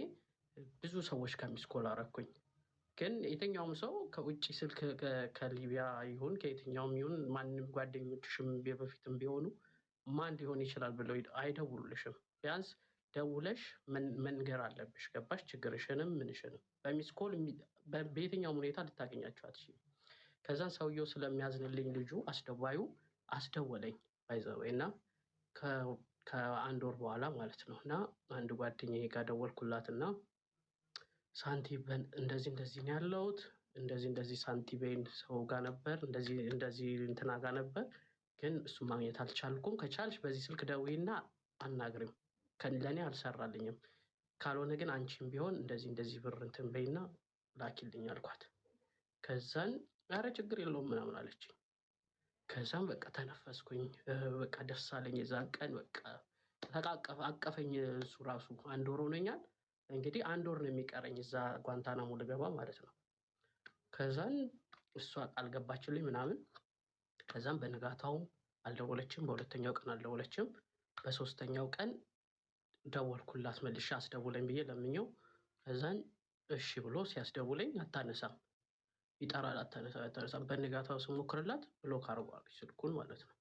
ብዙ ሰዎች ከሚስኮል አረኩኝ። ግን የትኛውም ሰው ከውጭ ስልክ ከሊቢያ ይሁን ከየትኛውም ይሁን ማንም ጓደኞችሽም በፊትም ቢሆኑ ማን ሊሆን ይችላል ብለው አይደውሉልሽም። ቢያንስ ደውለሽ መንገር አለብሽ። ገባሽ? ችግርሽንም ምንሽንም። በሚስኮል በየትኛውም ሁኔታ ልታገኛቸው አትችይም። ከዛን ሰውየው ስለሚያዝንልኝ ልጁ አስደዋዩ አስደወለኝ ባይዘወይ እና ከ1 ወር በኋላ ማለት ነው። እና አንድ ጓደኛዬ ጋር ደወልኩላትና ሳንቲም እንደዚህ ነው ያለሁት፣ እንደዚህ ሳንቲሜን ሰው ጋር ነበር፣ እንደዚህ እንትና ጋር ነበር፣ ግን እሱ ማግኘት አልቻልኩም። ከቻልሽ በዚህ ስልክ ደውይና አናግሪም፣ ለእኔ አልሰራልኝም፣ ካልሆነ ግን አንቺም ቢሆን እንደዚህ ብር እንትን በይና ላኪልኝ አልኳት። ከዛን ኧረ ችግር የለውም ምናምን አለችኝ። ከዛም በቃ ተነፈስኩኝ። በቃ ደስ አለኝ። የዛን ቀን በቃ አቀፈኝ። እሱ ራሱ 1 ወር ሆኖኛል። እንግዲህ 1 ወር ነው የሚቀረኝ እዛ ጓንታናሞ ልገባ ማለት ነው። ከዛን እሷ ቃል ገባችልኝ ምናምን። ከዛም በንጋታውም አልደወለችም፣ በሁለተኛው ቀን አልደወለችም። በሶስተኛው ቀን ደወልኩላት መልሼ፣ አስደውለኝ ብዬ ለምኘው። ከዛን እሺ ብሎ ሲያስደውለኝ አታነሳም። ይጠራል፣ አታነሳም። በንጋታው ስሞክርላት ብሎክ አድርጓለች ስልኩን ማለት ነው።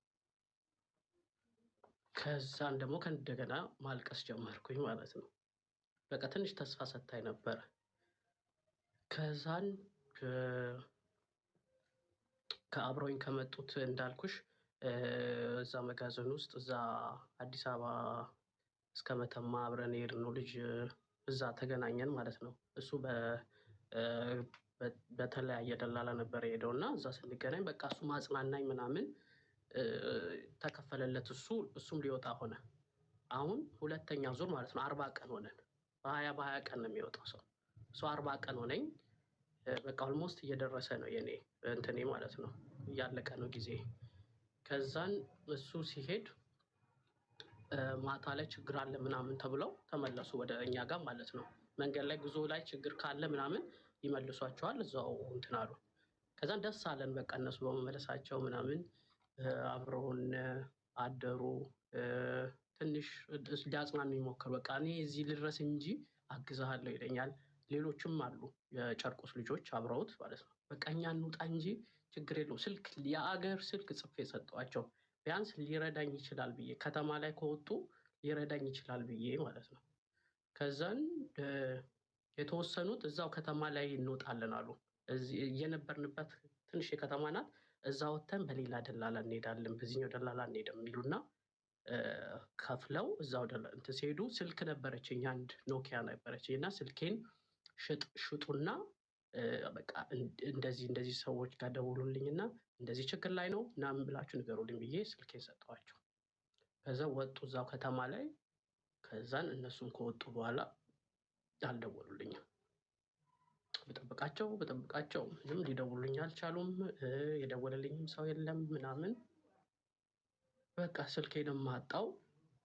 ከዛን ደግሞ ከእንደገና ማልቀስ ጀመርኩኝ ማለት ነው። በቃ ትንሽ ተስፋ ሰታኝ ነበረ። ከዛን ከአብረውኝ ከመጡት እንዳልኩሽ እዛ መጋዘን ውስጥ እዛ አዲስ አበባ እስከ መተማ አብረን የሄድነው ልጅ እዛ ተገናኘን ማለት ነው። እሱ በተለያየ ደላላ ነበር የሄደው እና እዛ ስንገናኝ በቃ እሱ ማጽናናኝ ምናምን ተከፈለለት። እሱም ሊወጣ ሆነ። አሁን ሁለተኛ ዙር ማለት ነው። 40 ቀን ሆነን በሀያ ቀን ነው የሚወጣው ሰው። 40 ቀን ሆነኝ። በቃ ኦልሞስት እየደረሰ ነው የኔ እንትኔ ማለት ነው። እያለቀ ነው ጊዜ። ከዛን እሱ ሲሄድ ማታ ላይ ችግር አለ ምናምን ተብለው ተመለሱ ወደ እኛ ጋር ማለት ነው። መንገድ ላይ ጉዞ ላይ ችግር ካለ ምናምን ይመልሷቸዋል። እዛው እንትን አሉ። ከዛን ደስ አለን በቃ እነሱ በመመለሳቸው ምናምን አብረውን አደሩ። ትንሽ ሊያጽናኑ ይሞክር በቃ እኔ እዚህ ልድረስ እንጂ አግዛሃለሁ ይለኛል። ሌሎችም አሉ የጨርቆስ ልጆች አብረውት ማለት ነው። በቃ እኛ እንውጣ እንጂ ችግር የለው። ስልክ የአገር ስልክ ጽፌ ሰጠዋቸው። ቢያንስ ሊረዳኝ ይችላል ብዬ ከተማ ላይ ከወጡ ሊረዳኝ ይችላል ብዬ ማለት ነው። ከዛን የተወሰኑት እዛው ከተማ ላይ እንወጣለን አሉ። የነበርንበት ትንሽ የከተማ ናት። እዛ ወጥተን በሌላ ደላላ እንሄዳለን፣ በዚህኛው ደላላ እንሄድም የሚሉና ከፍለው እዛው እንትን ሲሄዱ ስልክ ነበረችኝ፣ አንድ ኖኪያ ነበረችኝ እና ስልኬን ሽጡና በቃ እንደዚህ ሰዎች ጋር ደውሉልኝና እንደዚህ ችግር ላይ ነው ምናምን ብላችሁ ንገሩልኝ ብዬ ስልኬን ሰጠኋቸው። ከዛ ወጡ እዛው ከተማ ላይ። ከዛን እነሱም ከወጡ በኋላ አልደወሉልኝም። በጠብቃቸው ምንም ሊደውሉልኝ አልቻሉም። የደወለልኝም ሰው የለም ምናምን። በቃ ስልኬንም አጣው።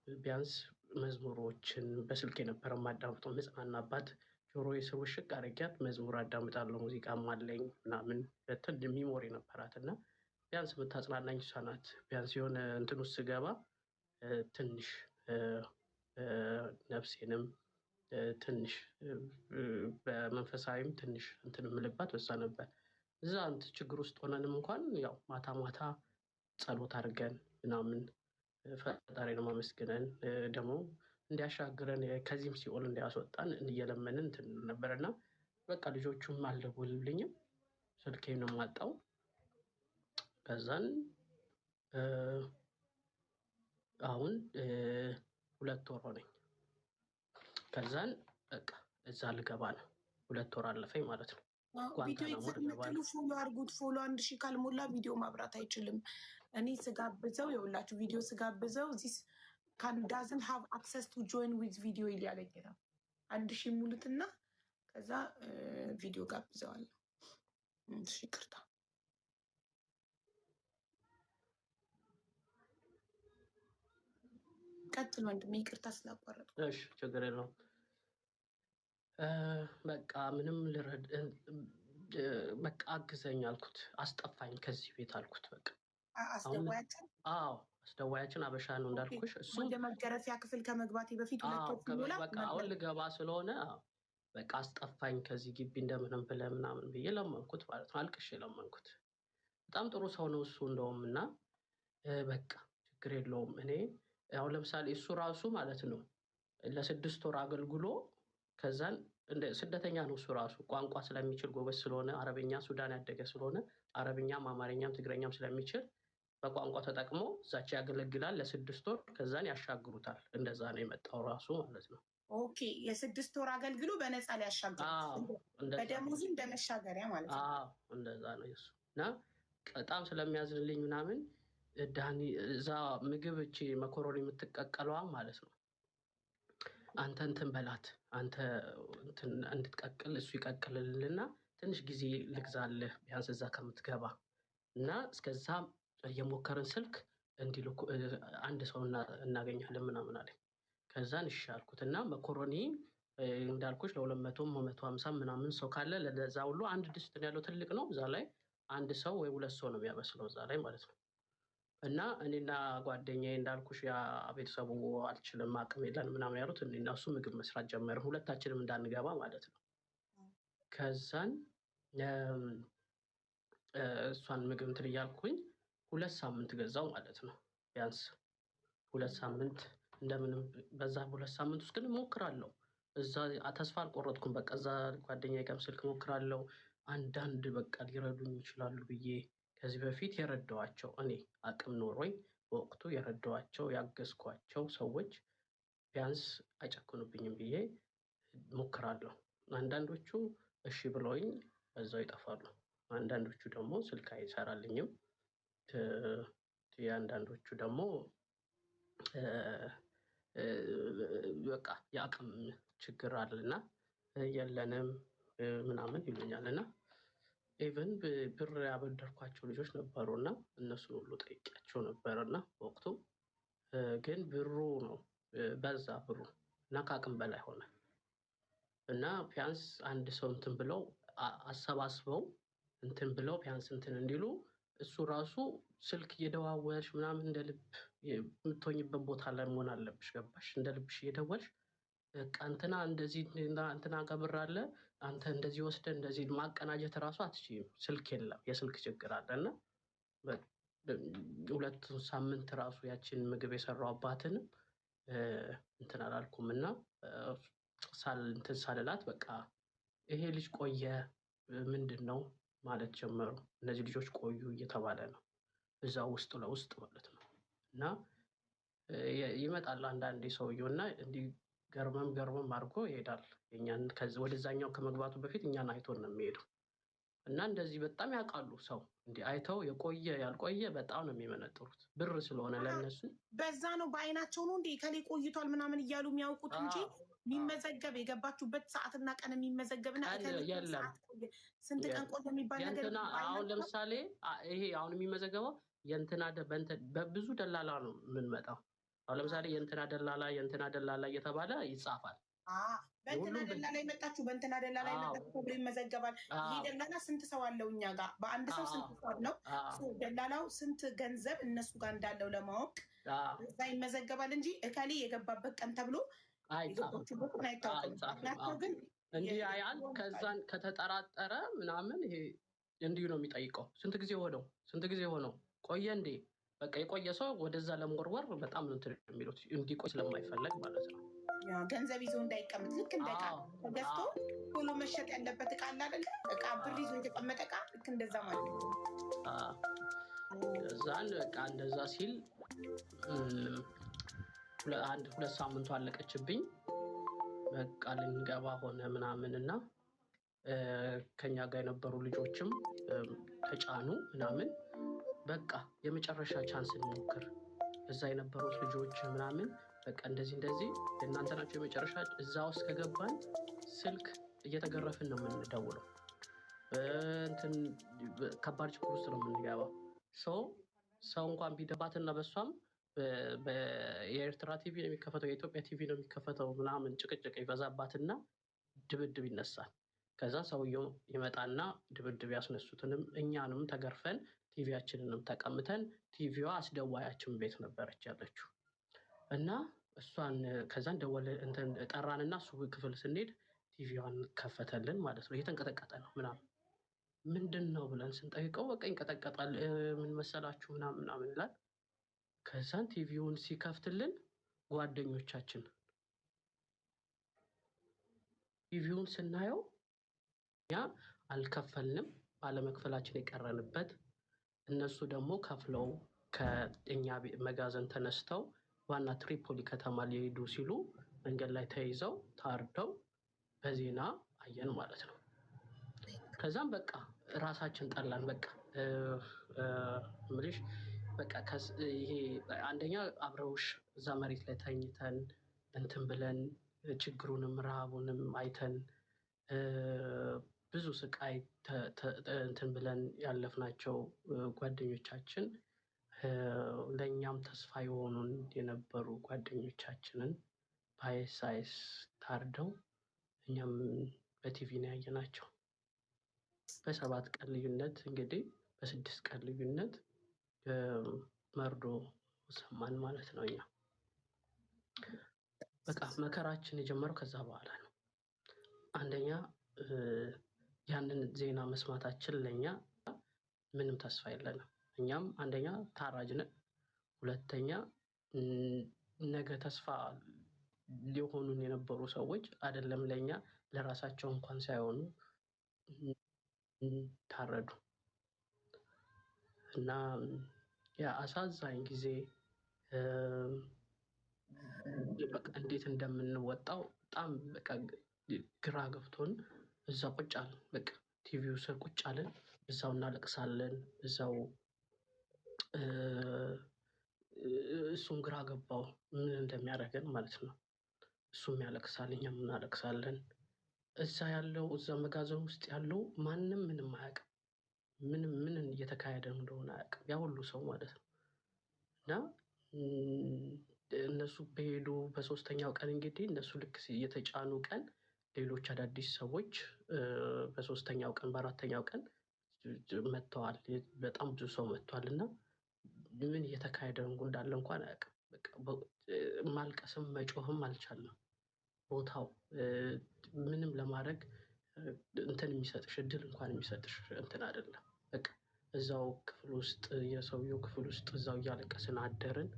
ቢያንስ መዝሙሮችን በስልክ የነበረ ማዳምጠው መጽናናባት ጆሮዬ ስር ውሽቅ አድርጊያት መዝሙር አዳምጣለሁ። ሙዚቃም አለኝ ምናምን ሚሞሪ ነበራት እና ቢያንስ የምታጽናናኝ እሷ ናት። ቢያንስ የሆነ እንትን ውስጥ ስገባ ትንሽ ነፍሴንም ትንሽ በመንፈሳዊም ትንሽ እንትን የምልባት በዛ ነበር። እዛ ችግር ውስጥ ሆነንም እንኳን ያው ማታ ማታ ጸሎት አድርገን ምናምን ፈጣሪን ማመስገን ደግሞ እንዲያሻግረን ከዚህም ሲኦል እንዲያስወጣን እየለመንን እንትን ነበርና በቃ ልጆቹም አልደወሉልኝም፣ ስልኬንም አጣው። ከዛን አሁን 2 ወር ሆነኝ። ከዛን በቃ እዛ ልገባ ነው። 2 ወር አለፈኝ ማለት ነው። ቪዲዮ የምትሉ ፎሎ አድርጉት። ፎሎ 1000 ካልሞላ ቪዲዮ ማብራት አይችልም። እኔ ስጋብዘው የውላችሁ ቪዲዮ ስጋብዘው ዚስ ካን ዳዝንት ሃቭ አክሰስ ቱ ጆይን ዊዝ ቪዲዮ እያለኝ ነው። 1000 ሙሉትና ከዛ ቪዲዮ ጋብዘዋለሁ። እሺ ይቅርታ። ቀጥል ወንድሜ፣ ይቅርታ ስላቋረጥኩ። እሺ ችግር የለውም። በቃ ምንም በቃ አግዘኝ አልኩት። አስጠፋኝ ከዚህ ቤት አልኩት። በቃ አስደዋያችን? አዎ አስደዋያችን አበሻ ነው እንዳልኩሽ። እሱ ወደ መገረፊያ ክፍል ከመግባቴ በፊት 2 ወር ሲሞላ በቃ አሁን ልገባ ስለሆነ በቃ አስጠፋኝ ከዚህ ግቢ እንደምንም ብለህ ምናምን ብዬ ለመንኩት ማለት ነው። አልቅሼ ለመንኩት። በጣም ጥሩ ሰው ነው እሱ እንደውም እና በቃ ችግር የለውም። እኔ ያው ለምሳሌ እሱ ራሱ ማለት ነው ለ6 ወር አገልግሎ ከዛን ስደተኛ ነው እሱ ራሱ። ቋንቋ ስለሚችል ጎበዝ ስለሆነ አረብኛ ሱዳን ያደገ ስለሆነ አረብኛም አማርኛም ትግረኛም ስለሚችል በቋንቋ ተጠቅሞ እዛች ያገለግላል ለ6 ወር። ከዛን ያሻግሩታል። እንደዛ ነው የመጣው ራሱ ማለት ነው። ኦኬ የ6 ወር አገልግሎ በነፃ ሊያሻግሩት በደሞዙ እንደመሻገሪያ ማለት ነው። እንደዛ ነው እሱ እና በጣም ስለሚያዝንልኝ ምናምን ዳኒ እዛ ምግብ እቺ መኮሮኒ የምትቀቀለዋ ማለት ነው አንተ እንትን በላት አንተ እንድትቀቅል እሱ ይቀቅልልና ትንሽ ጊዜ ልግዛልህ ቢያንስ እዛ ከምትገባ እና እስከዛ የሞከርን ስልክ እንዲልኩ አንድ ሰው እናገኛለን ምናምን አለኝ። ከዛን እሺ አልኩት እና መኮሮኒ እንዳልኩሽ ለ200 150 ምናምን ሰው ካለ ለዛ ሁሉ አንድ ድስት ነው ያለው፣ ትልቅ ነው። እዛ ላይ አንድ ሰው ወይ 2 ሰው ነው የሚያበስለው እዛ ላይ ማለት ነው። እና እኔና ጓደኛዬ እንዳልኩሽ ያ ቤተሰቡ አልችልም አቅም የለን ምናምን ያሉት እኔና እሱ ምግብ መስራት ጀመርን፣ ሁለታችንም እንዳንገባ ማለት ነው። ከዛን እሷን ምግብ እንትን እያልኩኝ 2 ሳምንት ገዛው ማለት ነው። ቢያንስ 2 ሳምንት እንደምንም በዛ 2 ሳምንት ውስጥ ግን እሞክራለሁ። እዛ ተስፋ አልቆረጥኩም። በቃ እዛ ጓደኛዬ ጋርም ስልክ እሞክራለሁ። አንዳንድ በቃ ሊረዱኝ ይችላሉ ብዬ ከዚህ በፊት የረዳኋቸው እኔ አቅም ኖሮኝ በወቅቱ የረዳኋቸው ያገዝኳቸው ሰዎች ቢያንስ አይጨክኑብኝም ብዬ ሞክራለሁ። አንዳንዶቹ እሺ ብለውኝ በዛው ይጠፋሉ። አንዳንዶቹ ደግሞ ስልክ አይሰራልኝም። አንዳንዶቹ ደግሞ በቃ የአቅም ችግር አለና የለንም ምናምን ይሉኛል። እና ኢቨን ብር ያበደርኳቸው ልጆች ነበሩና እነሱን ሁሉ ጠይቄያቸው ነበርና በወቅቱ ግን ብሩ ነው በዛ ብሩ እና ከአቅም በላይ ሆነ እና ቢያንስ አንድ ሰው እንትን ብለው አሰባስበው እንትን ብለው ቢያንስ እንትን እንዲሉ እሱ ራሱ ስልክ እየደዋወልሽ ምናምን እንደ ልብ የምትሆኝበት ቦታ ላይ መሆን አለብሽ። ገባሽ? እንደ ልብሽ እየደወልሽ በቃ እንትና እንደዚህ እንትና ጋር ብር አለ አንተ እንደዚህ ወስደህ እንደዚህ ማቀናጀት እራሱ አትችይም። ስልክ የለም፣ የስልክ ችግር አለ። እና 2 ሳምንት ራሱ ያችን ምግብ የሰራሁባትን እንትን አላልኩም እና እንትን ሳልላት በቃ ይሄ ልጅ ቆየ ምንድን ነው ማለት ጀመሩ። እነዚህ ልጆች ቆዩ እየተባለ ነው እዛ ውስጥ ለውስጥ ማለት ነው። እና ይመጣል አንዳንዴ ሰውየው እና እንዲህ ገርመም አድርጎ ይሄዳል። እኛን ወደዛኛው ከመግባቱ በፊት እኛን አይቶን ነው የሚሄደው። እና እንደዚህ በጣም ያውቃሉ። ሰው እንዲህ አይተው የቆየ ያልቆየ በጣም ነው የሚመነጥሩት። ብር ስለሆነ ለነሱ በዛ ነው በአይናቸው ነው እንዴ ከሌ ቆይቷል ምናምን እያሉ የሚያውቁት እንጂ የሚመዘገብ የገባችሁበት ሰዓትና ቀን የሚመዘገብና የለም። ስንት ቀን ቆየ የሚባል ነገር አሁን ለምሳሌ ይሄ አሁን የሚመዘገበው የእንትና በብዙ ደላላ ነው የምንመጣው። አሁን ለምሳሌ የእንትና ደላላ እየተባለ ይጻፋል። በእንትና ደላላ የመጣችሁ በእንትና ደላላ የመጣችሁ ተብሎ ይመዘገባል። ይሄ ደላላ ስንት ሰው አለው እኛ ጋር በአንድ ሰው ስንት ሰው አለው? ደላላው ስንት ገንዘብ እነሱ ጋር እንዳለው ለማወቅ እዛ ይመዘገባል እንጂ እከሌ የገባበት ቀን ተብሎ አይታወቅም። ግን እንዲህ ያያል። ከዛን ከተጠራጠረ ምናምን ይሄ እንዲሁ ነው የሚጠይቀው። ስንት ጊዜ ሆነው ቆየ እንዴ? በቃ የቆየ ሰው ወደዛ ለመወርወር በጣም ነው እንትን የሚሉት እንዲቆይ ስለማይፈለግ ማለት ነው። ገንዘብ ይዞ እንዳይቀመጥ ልክ እንደ ዕቃ ተገዝቶ ቶሎ መሸጥ ያለበት ዕቃ አለ አይደለ? ዕቃ ብር ይዞ የተቀመጠ ዕቃ ልክ እንደዛ ማለት ነው። ከዛን በቃ እንደዛ ሲል 2 ሳምንቱ አለቀችብኝ። በቃ ልንገባ ሆነ ምናምን እና ከኛ ጋር የነበሩ ልጆችም ተጫኑ ምናምን። በቃ የመጨረሻ ቻንስ እንሞክር። እዛ የነበሩት ልጆች ምናምን በቃ እንደዚህ እናንተ ናቸው የመጨረሻ። እዛ ውስጥ ከገባን ስልክ እየተገረፍን ነው የምንደውለው። እንትን ከባድ ችግር ውስጥ ነው የምንገባው። ሰው እንኳን ቢደባትና በሷም የኤርትራ ቲቪ ነው የሚከፈተው፣ የኢትዮጵያ ቲቪ ነው የሚከፈተው ምናምን ጭቅጭቅ ይበዛባትና ድብድብ ይነሳል። ከዛ ሰውየው ይመጣና ድብድብ ያስነሱትንም እኛንም ተገርፈን ቲቪያችንንም ተቀምተን ቲቪዋ አስደዋያችን ቤት ነበረች ያለችው እና እሷን ከዛን ደወለ እንትን ጠራንና እሱ ክፍል ስንሄድ ቲቪዋን ከፈተልን ማለት ነው። እየተንቀጠቀጠ ነው ምናምን ምንድን ነው ብለን ስንጠይቀው በቃ ይንቀጠቀጣል ምን መሰላችሁ ምናምን ይላል። ከዛን ቲቪውን ሲከፍትልን ጓደኞቻችን ቲቪውን ስናየው እኛ አልከፈልንም፣ ባለመክፈላችን የቀረንበት እነሱ ደግሞ ከፍለው ከእኛ መጋዘን ተነስተው ዋና ትሪፖሊ ከተማ ሊሄዱ ሲሉ መንገድ ላይ ተይዘው ታርደው በዜና አየን ማለት ነው። ከዛም በቃ ራሳችን ጠላን። በቃ ምልሽ በቃ ይሄ አንደኛ አብረውሽ እዛ መሬት ላይ ተኝተን እንትን ብለን ችግሩንም ረሃቡንም አይተን ብዙ ስቃይ እንትን ብለን ያለፍናቸው ጓደኞቻችን ለእኛም ተስፋ የሆኑን የነበሩ ጓደኞቻችንን በአይሳይስ ታርደው እኛም በቲቪ ነው ያየናቸው። በ7 ቀን ልዩነት እንግዲህ በ6 ቀን ልዩነት መርዶ ሰማን ማለት ነው። እኛ በቃ መከራችን የጀመረው ከዛ በኋላ ነው። አንደኛ ያንን ዜና መስማታችን ለኛ ምንም ተስፋ የለንም። እኛም አንደኛ ታራጅ ነን፣ ሁለተኛ ነገ ተስፋ ሊሆኑን የነበሩ ሰዎች አይደለም ለእኛ ለራሳቸው እንኳን ሳይሆኑ ታረዱ እና የአሳዛኝ ጊዜ በቃ እንዴት እንደምንወጣው በጣም በቃ ግራ ገብቶን እዛ ቁጭ አለን። በቃ ቲቪው ስር ቁጭ አለን፣ እዛው እናለቅሳለን። እዛው እሱም ግራ ገባው ምን እንደሚያደርገን ማለት ነው። እሱም ያለቅሳል፣ እኛም እናለቅሳለን። እዛ ያለው እዛ መጋዘን ውስጥ ያለው ማንም ምንም አያውቅም። ምን እየተካሄደ እንደሆነ አያውቅም፣ ያ ሁሉ ሰው ማለት ነው። እና እነሱ በሄዱ በሶስተኛው ቀን እንግዲህ እነሱ ልክ የተጫኑ ቀን ሌሎች አዳዲስ ሰዎች በሶስተኛው ቀን በአራተኛው ቀን መጥተዋል። በጣም ብዙ ሰው መጥቷል እና ምን እየተካሄደ እንዳለ እንኳን አያውቅም። ማልቀስም መጮህም አልቻለም። ቦታው ምንም ለማድረግ እንትን የሚሰጥሽ እድል እንኳን የሚሰጥሽ እንትን አይደለም። በቃ እዛው ክፍል ውስጥ የሰውየው ክፍል ውስጥ እዛው እያለቀስን አደርን።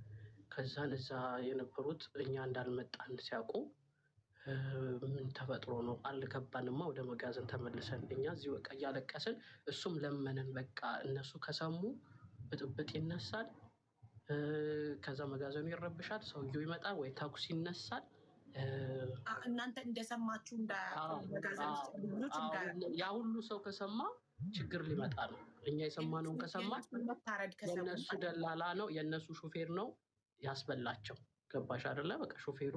ከዛን እዛ የነበሩት እኛ እንዳልመጣን ሲያውቁ ምን ተፈጥሮ ነው አልገባንማ፣ ወደ መጋዘን ተመልሰን እኛ እዚህ በቃ እያለቀስን እሱም ለመንን። በቃ እነሱ ከሰሙ ብጥብጥ ይነሳል፣ ከዛ መጋዘኑ ይረብሻል፣ ሰውየው ይመጣል ወይ ተኩስ ይነሳል። እናንተ እንደሰማችሁ ያ ሁሉ ሰው ከሰማ ችግር ሊመጣ ነው። እኛ የሰማነውን ከሰማ የእነሱ ደላላ ነው የእነሱ ሹፌር ነው ያስበላቸው። ገባሽ አይደለ? በቃ ሹፌሩ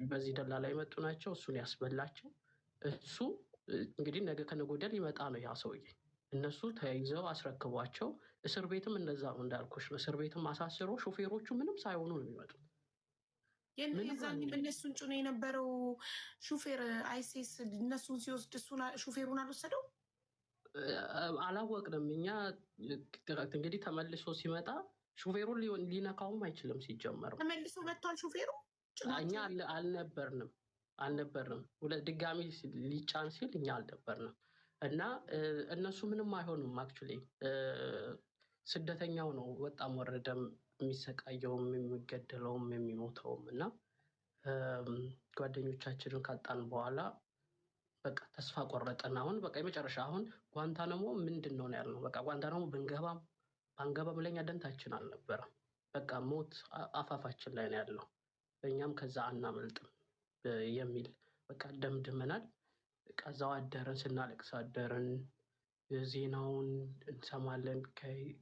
በዚህ ደላላ የመጡ ናቸው፣ እሱን ያስበላቸው። እሱ እንግዲህ ነገ ከነገ ወዲያ ሊመጣ ነው ያ ሰውዬ። እነሱ ተያይዘው አስረክቧቸው እስር ቤትም እንደዛ ነው እንዳልኩሽ ነው። እስር ቤትም አሳስሮ ሹፌሮቹ ምንም ሳይሆኑ ነው የሚመጡት። የዛኔም እነሱን ጭኖ የነበረው ሹፌር አይሴስ እነሱን ሲወስድ ሹፌሩን አልወሰደው አላወቅንም እኛ። እንግዲህ ተመልሶ ሲመጣ ሹፌሩን ሊነካውም አይችልም። ሲጀመር ተመልሶ መጥቷል ሹፌሩ። እኛ አልነበርንም። ድጋሚ ሊጫን ሲል እኛ አልነበርንም እና እነሱ ምንም አይሆኑም። አክቹዋሊ ስደተኛው ነው ወጣም ወረደም የሚሰቃየውም የሚገደለውም የሚሞተውም። እና ጓደኞቻችንን ካጣን በኋላ በቃ ተስፋ ቆረጠን። አሁን በቃ የመጨረሻ አሁን ጓንታናሞ ምንድን ነው ያልነው። በቃ ጓንታናሞ ባንገባም ለኛ ደንታችን አልነበረም። በቃ ሞት አፋፋችን ላይ ነው ያለው፣ እኛም ከዛ አናመልጥም የሚል በቃ ደምድመናል። ከዛው አደረን፣ ስናለቅስ አደረን። ዜናውን እንሰማለን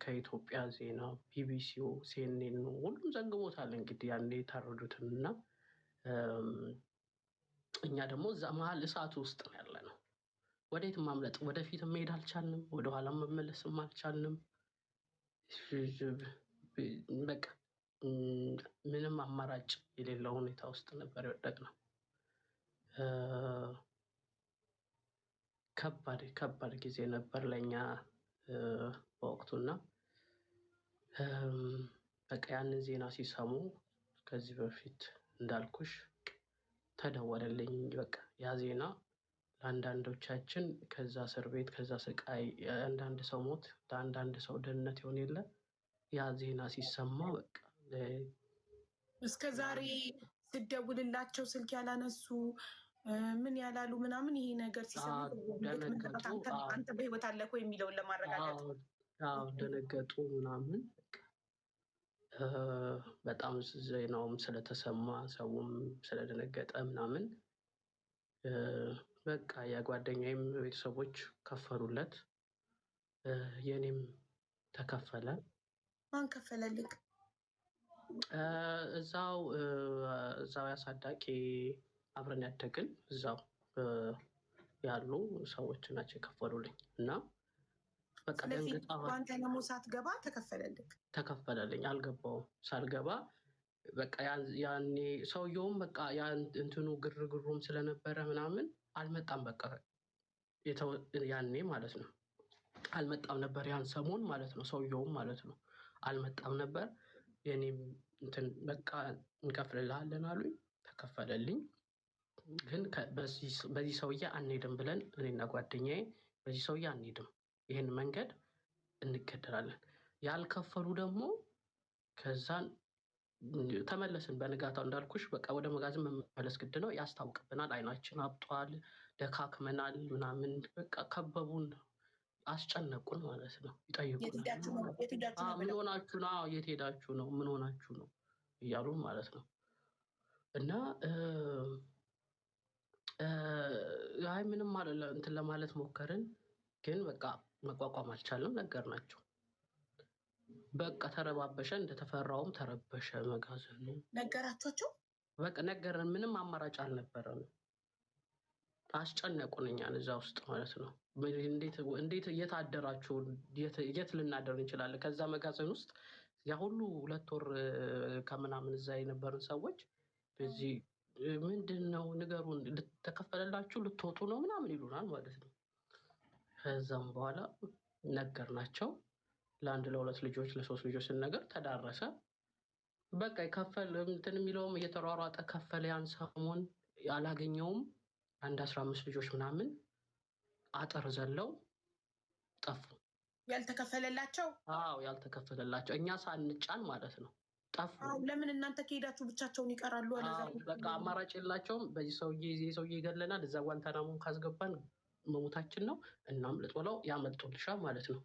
ከኢትዮጵያ ዜና፣ ቢቢሲው፣ ሲኤንኤን ሁሉም ዘግቦታል እንግዲህ ያን የታረዱትን። እና እኛ ደግሞ እዛ መሀል እሳቱ ውስጥ ነው ያለ ነው። ወዴት ማምለጥ፣ ወደፊት መሄድ አልቻልንም፣ ወደኋላ መመለስም አልቻልንም። በቃ ምንም አማራጭ የሌለው ሁኔታ ውስጥ ነበር የወደቅነው። ከባድ ጊዜ ነበር ለእኛ በወቅቱና በቃ ያንን ዜና ሲሰሙ ከዚህ በፊት እንዳልኩሽ ተደወለልኝ። በቃ ያ ዜና ለአንዳንዶቻችን ከዛ እስር ቤት ከዛ ስቃይ አንዳንድ ሰው ሞት ለአንዳንድ ሰው ደህንነት ይሆን የለ ያ ዜና ሲሰማ በቃ እስከ ዛሬ ስደውልላቸው ስልክ ያላነሱ ምን ያላሉ ምናምን ይሄ ነገር ሲሰሙ አንተ በህይወት አለህ ወይ የሚለውን ለማረጋገጥ ደነገጡ ምናምን። በጣም ዜናውም ስለተሰማ ሰውም ስለደነገጠ ምናምን በቃ የጓደኛዬም ቤተሰቦች ከፈሉለት፣ የኔም ተከፈለ። ማን ከፈለልክ? እዛው ያሳዳቂ አብረን ያደግን እዛው ያሉ ሰዎች ናቸው የከፈሉልኝ። እና በቃ ጓንታናሞ ሳትገባ ተከፈለልክ? ተከፈለልኝ። አልገባውም። ሳልገባ በቃ ያኔ ሰውየውም በቃ እንትኑ ግርግሩም ስለነበረ ምናምን አልመጣም። በቃ ያኔ ማለት ነው አልመጣም ነበር፣ ያን ሰሞን ማለት ነው። ሰውየውም ማለት ነው አልመጣም ነበር። የኔም እንትን በቃ እንከፍልልሃለን አሉኝ፣ ተከፈለልኝ። ግን በዚህ ሰውዬ አንሄድም ብለን እኔና ጓደኛዬ በዚህ ሰውዬ አንሄድም፣ ይህን መንገድ እንገደላለን። ያልከፈሉ ደግሞ ከዛን ተመለስን። በንጋታው እንዳልኩሽ በቃ ወደ መጋዘን መመለስ ግድ ነው። ያስታውቅብናል። አይናችን አብጧል፣ ደካክመናል ምናምን በቃ ከበቡን፣ አስጨነቁን ማለት ነው። ይጠይቁናል። ምን ሆናችሁ ነው? የት ሄዳችሁ ነው? ምን ሆናችሁ ነው እያሉ ማለት ነው። እና አይ ምንም እንትን ለማለት ሞከርን፣ ግን በቃ መቋቋም አልቻለም። ነገር ናቸው በቃ ተረባበሸ። እንደተፈራውም ተረበሸ መጋዘኑ። ነገራቸው በቃ ነገረን። ምንም አማራጭ አልነበረንም። አስጨነቁን እኛን እዛ ውስጥ ማለት ነው። እንዴት የት አደራችሁ? የት ልናደር እንችላለን? ከዛ መጋዘን ውስጥ ያ ሁሉ 2 ወር ከምናምን እዛ የነበርን ሰዎች በዚህ ምንድን ነው ንገሩን፣ ተከፈለላችሁ ልትወጡ ነው ምናምን ይሉናል ማለት ነው። ከዛም በኋላ ነገር ናቸው ለ1 ለ2 ልጆች ለ3 ልጆች ስንነገር ተዳረሰ። በቃ ይከፈል እንትን የሚለውም እየተሯሯጠ ከፈለ። ያን ሰሞን ያላገኘውም 15 ልጆች ምናምን አጥር ዘለው ጠፉ። ያልተከፈለላቸው? አዎ ያልተከፈለላቸው፣ እኛ ሳንጫን ማለት ነው ጠፉ። ለምን እናንተ ከሄዳችሁ ብቻቸውን ይቀራሉ? በቃ አማራጭ የላቸውም። በዚህ ሰውዬ ይገለናል፣ እዛ ጓንታናሞ ካስገባን መሞታችን ነው፣ እናምልጥ ብለው ያመልጡልሻል ማለት ነው።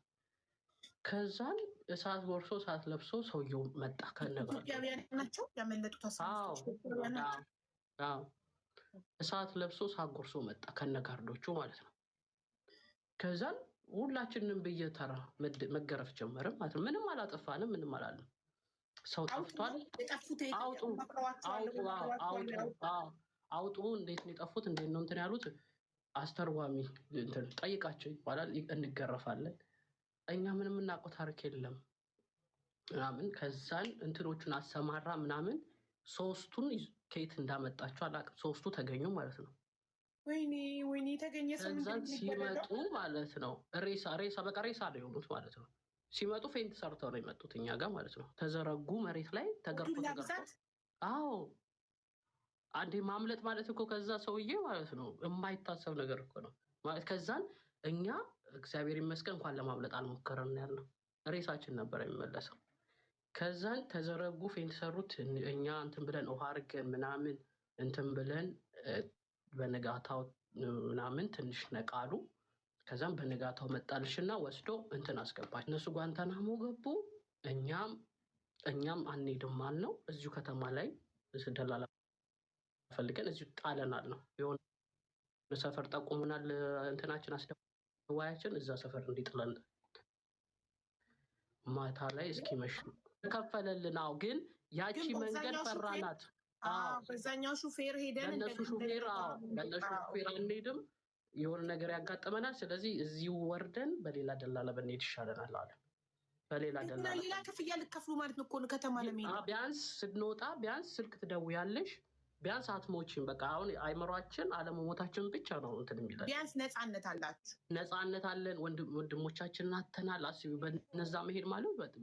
ከዛን እሳት ጎርሶ እሳት ለብሶ ሰውየው መጣ። ኢትዮጵያውያን ናቸው ያመለጡት? እሳት ለብሶ እሳት ጎርሶ መጣ ከነጋርዶቹ ማለት ነው። ከዛን ሁላችንም በየተራ መገረፍ ጀመርም ማለት ነው። ምንም አላጠፋንም፣ ምንም አላለም። ሰው ጠፍቷል፣ አውጡ። እንዴት ነው የጠፉት? እንዴት ነው እንትን ያሉት? አስተርጓሚ ጠይቃቸው ይባላል። እንገረፋለን። እኛ ምንም እናውቀው ታሪክ የለም ምናምን። ከዛን እንትኖቹን አሰማራ ምናምን። 3ቱን ከየት እንዳመጣቸው አላውቅም። 3ቱ ተገኙ ማለት ነው። ወይኔ ተገኘ። ከዛን ሲመጡ ማለት ነው ሬሳ በቃ ሬሳ ነው የሆኑት ማለት ነው። ሲመጡ ፌንት ሰርተው ነው የመጡት እኛ ጋር ማለት ነው። ተዘረጉ መሬት ላይ ተገርፎ። አዎ አንዴ ማምለጥ ማለት እኮ ከዛ ሰውዬ ማለት ነው የማይታሰብ ነገር እኮ ነው ማለት። ከዛን እኛ እግዚአብሔር ይመስገን እንኳን ለማምለጥ አልሞከረን ያልነው፣ ሬሳችን ነበር የሚመለሰው። ከዛን ተዘረጉ ፌንት ሰሩት። እኛ እንትን ብለን ውሃ አድርገን ምናምን እንትን ብለን በንጋታው ምናምን ትንሽ ነቃሉ። ከዛም በንጋታው መጣልሽና ወስዶ እንትን አስገባች። እነሱ ጓንታናሞ ገቡ። እኛም አንሄድም አልነው። እዚሁ ከተማ ላይ ደላላ ፈልገን እዚሁ ጣለናል ነው። የሆነ ሰፈር ጠቁሙናል። እንትናችን አስደዋያችን እዛ ሰፈር እንዲጥለን ማታ ላይ እስኪመሽ ከፈለልን። አዎ ግን ያቺ መንገድ ፈራናት። በዛኛው ሹፌር ሄደን በእነሱ ሹፌር አንሄድም፣ የሆነ ነገር ያጋጠመናል። ስለዚህ እዚሁ ወርደን በሌላ ደላላ ብንሄድ ይሻለናል አለ። በሌላ ደላላ ሌላ ክፍያ ልትከፍሉ ማለት ነው እኮ ከተማ ለመሄድ። ቢያንስ ስንወጣ ቢያንስ ስልክ ትደውያለሽ፣ ቢያንስ አትሞችም። በቃ አሁን አይምሯችን አለመሞታችን ብቻ ነው እንትን የሚለን። ቢያንስ ነፃነት አላችሁ። ነፃነት አለን። ወንድሞቻችንን አተናል። አስቢ፣ በነዛ መሄድ ማለት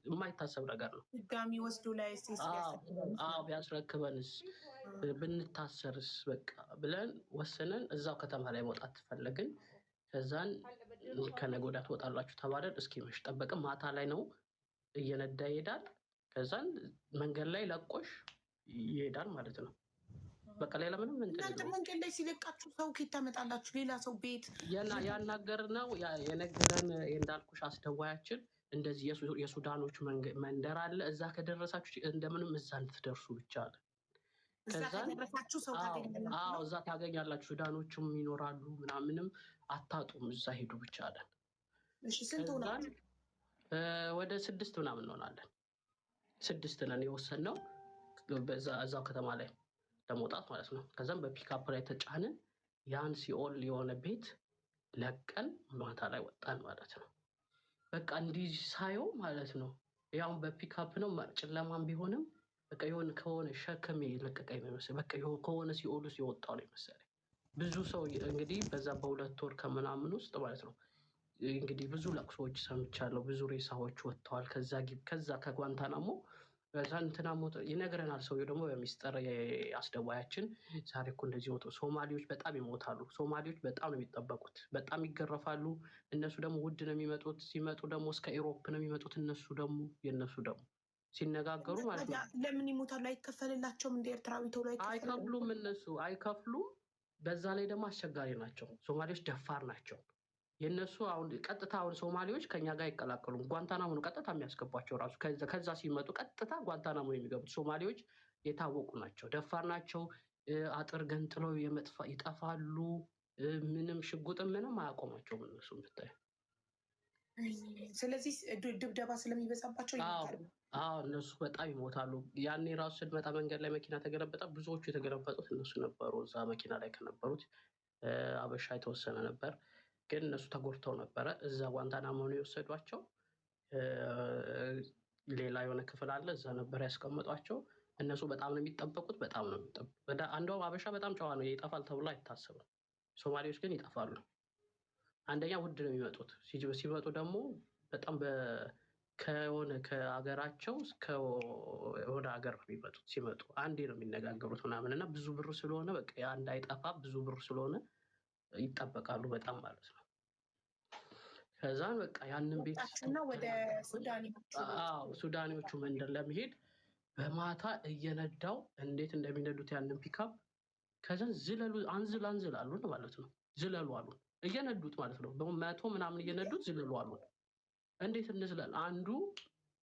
የማይታሰብ ነገር ነው። ድጋሚ ወስዶ ላይ ቢያስረክበንስ ብንታሰርስ በቃ ብለን ወስነን እዛው ከተማ ላይ መውጣት ፈለግን። ከዛን ከነገ ወዲያ ትወጣላችሁ ተባለን። እስኪመሽ ጠበቅን። ማታ ላይ ነው እየነዳ ይሄዳል። ከዛን መንገድ ላይ ለቆሽ ይሄዳል ማለት ነው። በቃ ሌላ ምንም እናንተ መንገድ ላይ ሲለቃችሁ ሰው ኬት ታመጣላችሁ? ሌላ ሰው ቤት ያናገርነው የነገረን እንዳልኩሽ አስደዋያችን እንደዚህ የሱዳኖች መንደር አለ። እዛ ከደረሳችሁ እንደምንም እዛ እንድትደርሱ ብቻ አለ። እዛ ታገኛላችሁ። ሱዳኖችም ይኖራሉ ምናምንም አታጡም። እዛ ሄዱ ብቻ አለን። ወደ 6 ምናምን እንሆናለን። 6 ነን የወሰንነው እዛው ከተማ ላይ ለመውጣት ማለት ነው። ከዛም በፒካፕ ላይ ተጫንን። ያን ሲኦል የሆነ ቤት ለቀን ማታ ላይ ወጣን ማለት ነው። በቃ እንዲህ ሳየው ማለት ነው ያው በፒካፕ ነው ጨለማም ቢሆንም በቃ የሆነ ከሆነ ሸክም የለቀቀኝ ነው መሰለኝ። በቃ ከሆነ ሲኦል ውስጥ የወጣው ነው መሰለኝ። ብዙ ሰው እንግዲህ በዛ በ2 ወር ከምናምን ውስጥ ማለት ነው እንግዲህ ብዙ ለቅሶዎች ሰምቻለሁ። ብዙ ሬሳዎች ወጥተዋል ከዛ ከጓንታናሞ በዛ እንትና ሞተ ይነግረናል። ሰውዬው ደግሞ በሚስጥር አስደዋያችን ዛሬ እኮ እንደዚህ ሞቶ። ሶማሌዎች በጣም ይሞታሉ። ሶማሌዎች በጣም ነው የሚጠበቁት፣ በጣም ይገረፋሉ። እነሱ ደግሞ ውድ ነው የሚመጡት። ሲመጡ ደግሞ እስከ ኢሮፕ ነው የሚመጡት። እነሱ ደግሞ የእነሱ ደግሞ ሲነጋገሩ ማለት ነው። ለምን ይሞታሉ? አይከፈልላቸውም? እንደ ኤርትራዊ ቶሎ አይከፍሉም፣ እነሱ አይከፍሉም። በዛ ላይ ደግሞ አስቸጋሪ ናቸው። ሶማሌዎች ደፋር ናቸው። የእነሱ አሁን ቀጥታ አሁን ሶማሌዎች ከኛ ጋር አይቀላቀሉም። ጓንታናሞ ነው ቀጥታ የሚያስገቧቸው ራሱ። ከዛ ሲመጡ ቀጥታ ጓንታናሞ ነው የሚገቡት። ሶማሌዎች የታወቁ ናቸው፣ ደፋር ናቸው። አጥር ገንጥለው ይጠፋሉ። ምንም ሽጉጥም ምንም አያቆማቸውም እነሱ ብታይ። ስለዚህ ድብደባ ስለሚበዛባቸው ይሞታሉ። እነሱ በጣም ይሞታሉ። ያኔ ራሱ ስንመጣ መንገድ ላይ መኪና ተገለበጠ። ብዙዎቹ የተገለበጡት እነሱ ነበሩ። እዛ መኪና ላይ ከነበሩት አበሻ የተወሰነ ነበር፣ ግን እነሱ ተጎድተው ነበረ። እዛ ጓንታናሞ ነው የወሰዷቸው። ሌላ የሆነ ክፍል አለ፣ እዛ ነበር ያስቀመጧቸው። እነሱ በጣም ነው የሚጠበቁት፣ በጣም ነው የሚጠበቁት። እንደውም አበሻ በጣም ጨዋ ነው፣ ይጠፋል ተብሎ አይታሰብም። ሶማሌዎች ግን ይጠፋሉ። አንደኛ ውድ ነው የሚመጡት። ሲመጡ ደግሞ በጣም ከሆነ ከሀገራቸው ወደ ሀገር ነው የሚመጡት። ሲመጡ አንዴ ነው የሚነጋገሩት ምናምን እና ብዙ ብር ስለሆነ በቃ አንድ አይጠፋ፣ ብዙ ብር ስለሆነ ይጠበቃሉ በጣም ማለት ነው። ከዛን በቃ ያንን ቤት ወደ ሱዳኔዎቹ መንደር ለመሄድ በማታ እየነዳው እንዴት እንደሚነዱት ያንን ፒካፕ። ከዛን ዝለሉ፣ አንዝል አሉን ማለት ነው። ዝለሉ አሉን እየነዱት ማለት ነው። በመቶ ምናምን እየነዱት ዝለሉ አሉን። እንዴት እንዝለል? አንዱ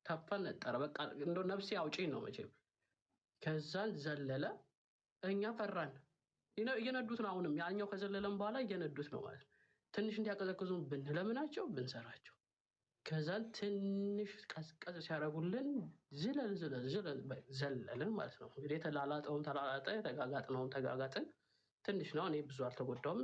ተፈነጠረ። በቃ እንደው ነፍሴ አውጪኝ ነው መቼም። ከዛን ዘለለ፣ እኛ ፈራን። እየነዱት ነው አሁንም። ያኛው ከዘለለም በኋላ እየነዱት ነው ማለት ነው። ትንሽ እንዲያቀዘቅዙ ብንለምናቸው ብንሰራቸው፣ ከዛን ትንሽ ቀዝቀዝ ሲያደርጉልን ዘለልን ማለት ነው። እንግዲህ የተላላጠውም ተላላጠ፣ የተጋጋጥነውም ተጋጋጥን። ትንሽ ነው፣ እኔ ብዙ አልተጎዳውም።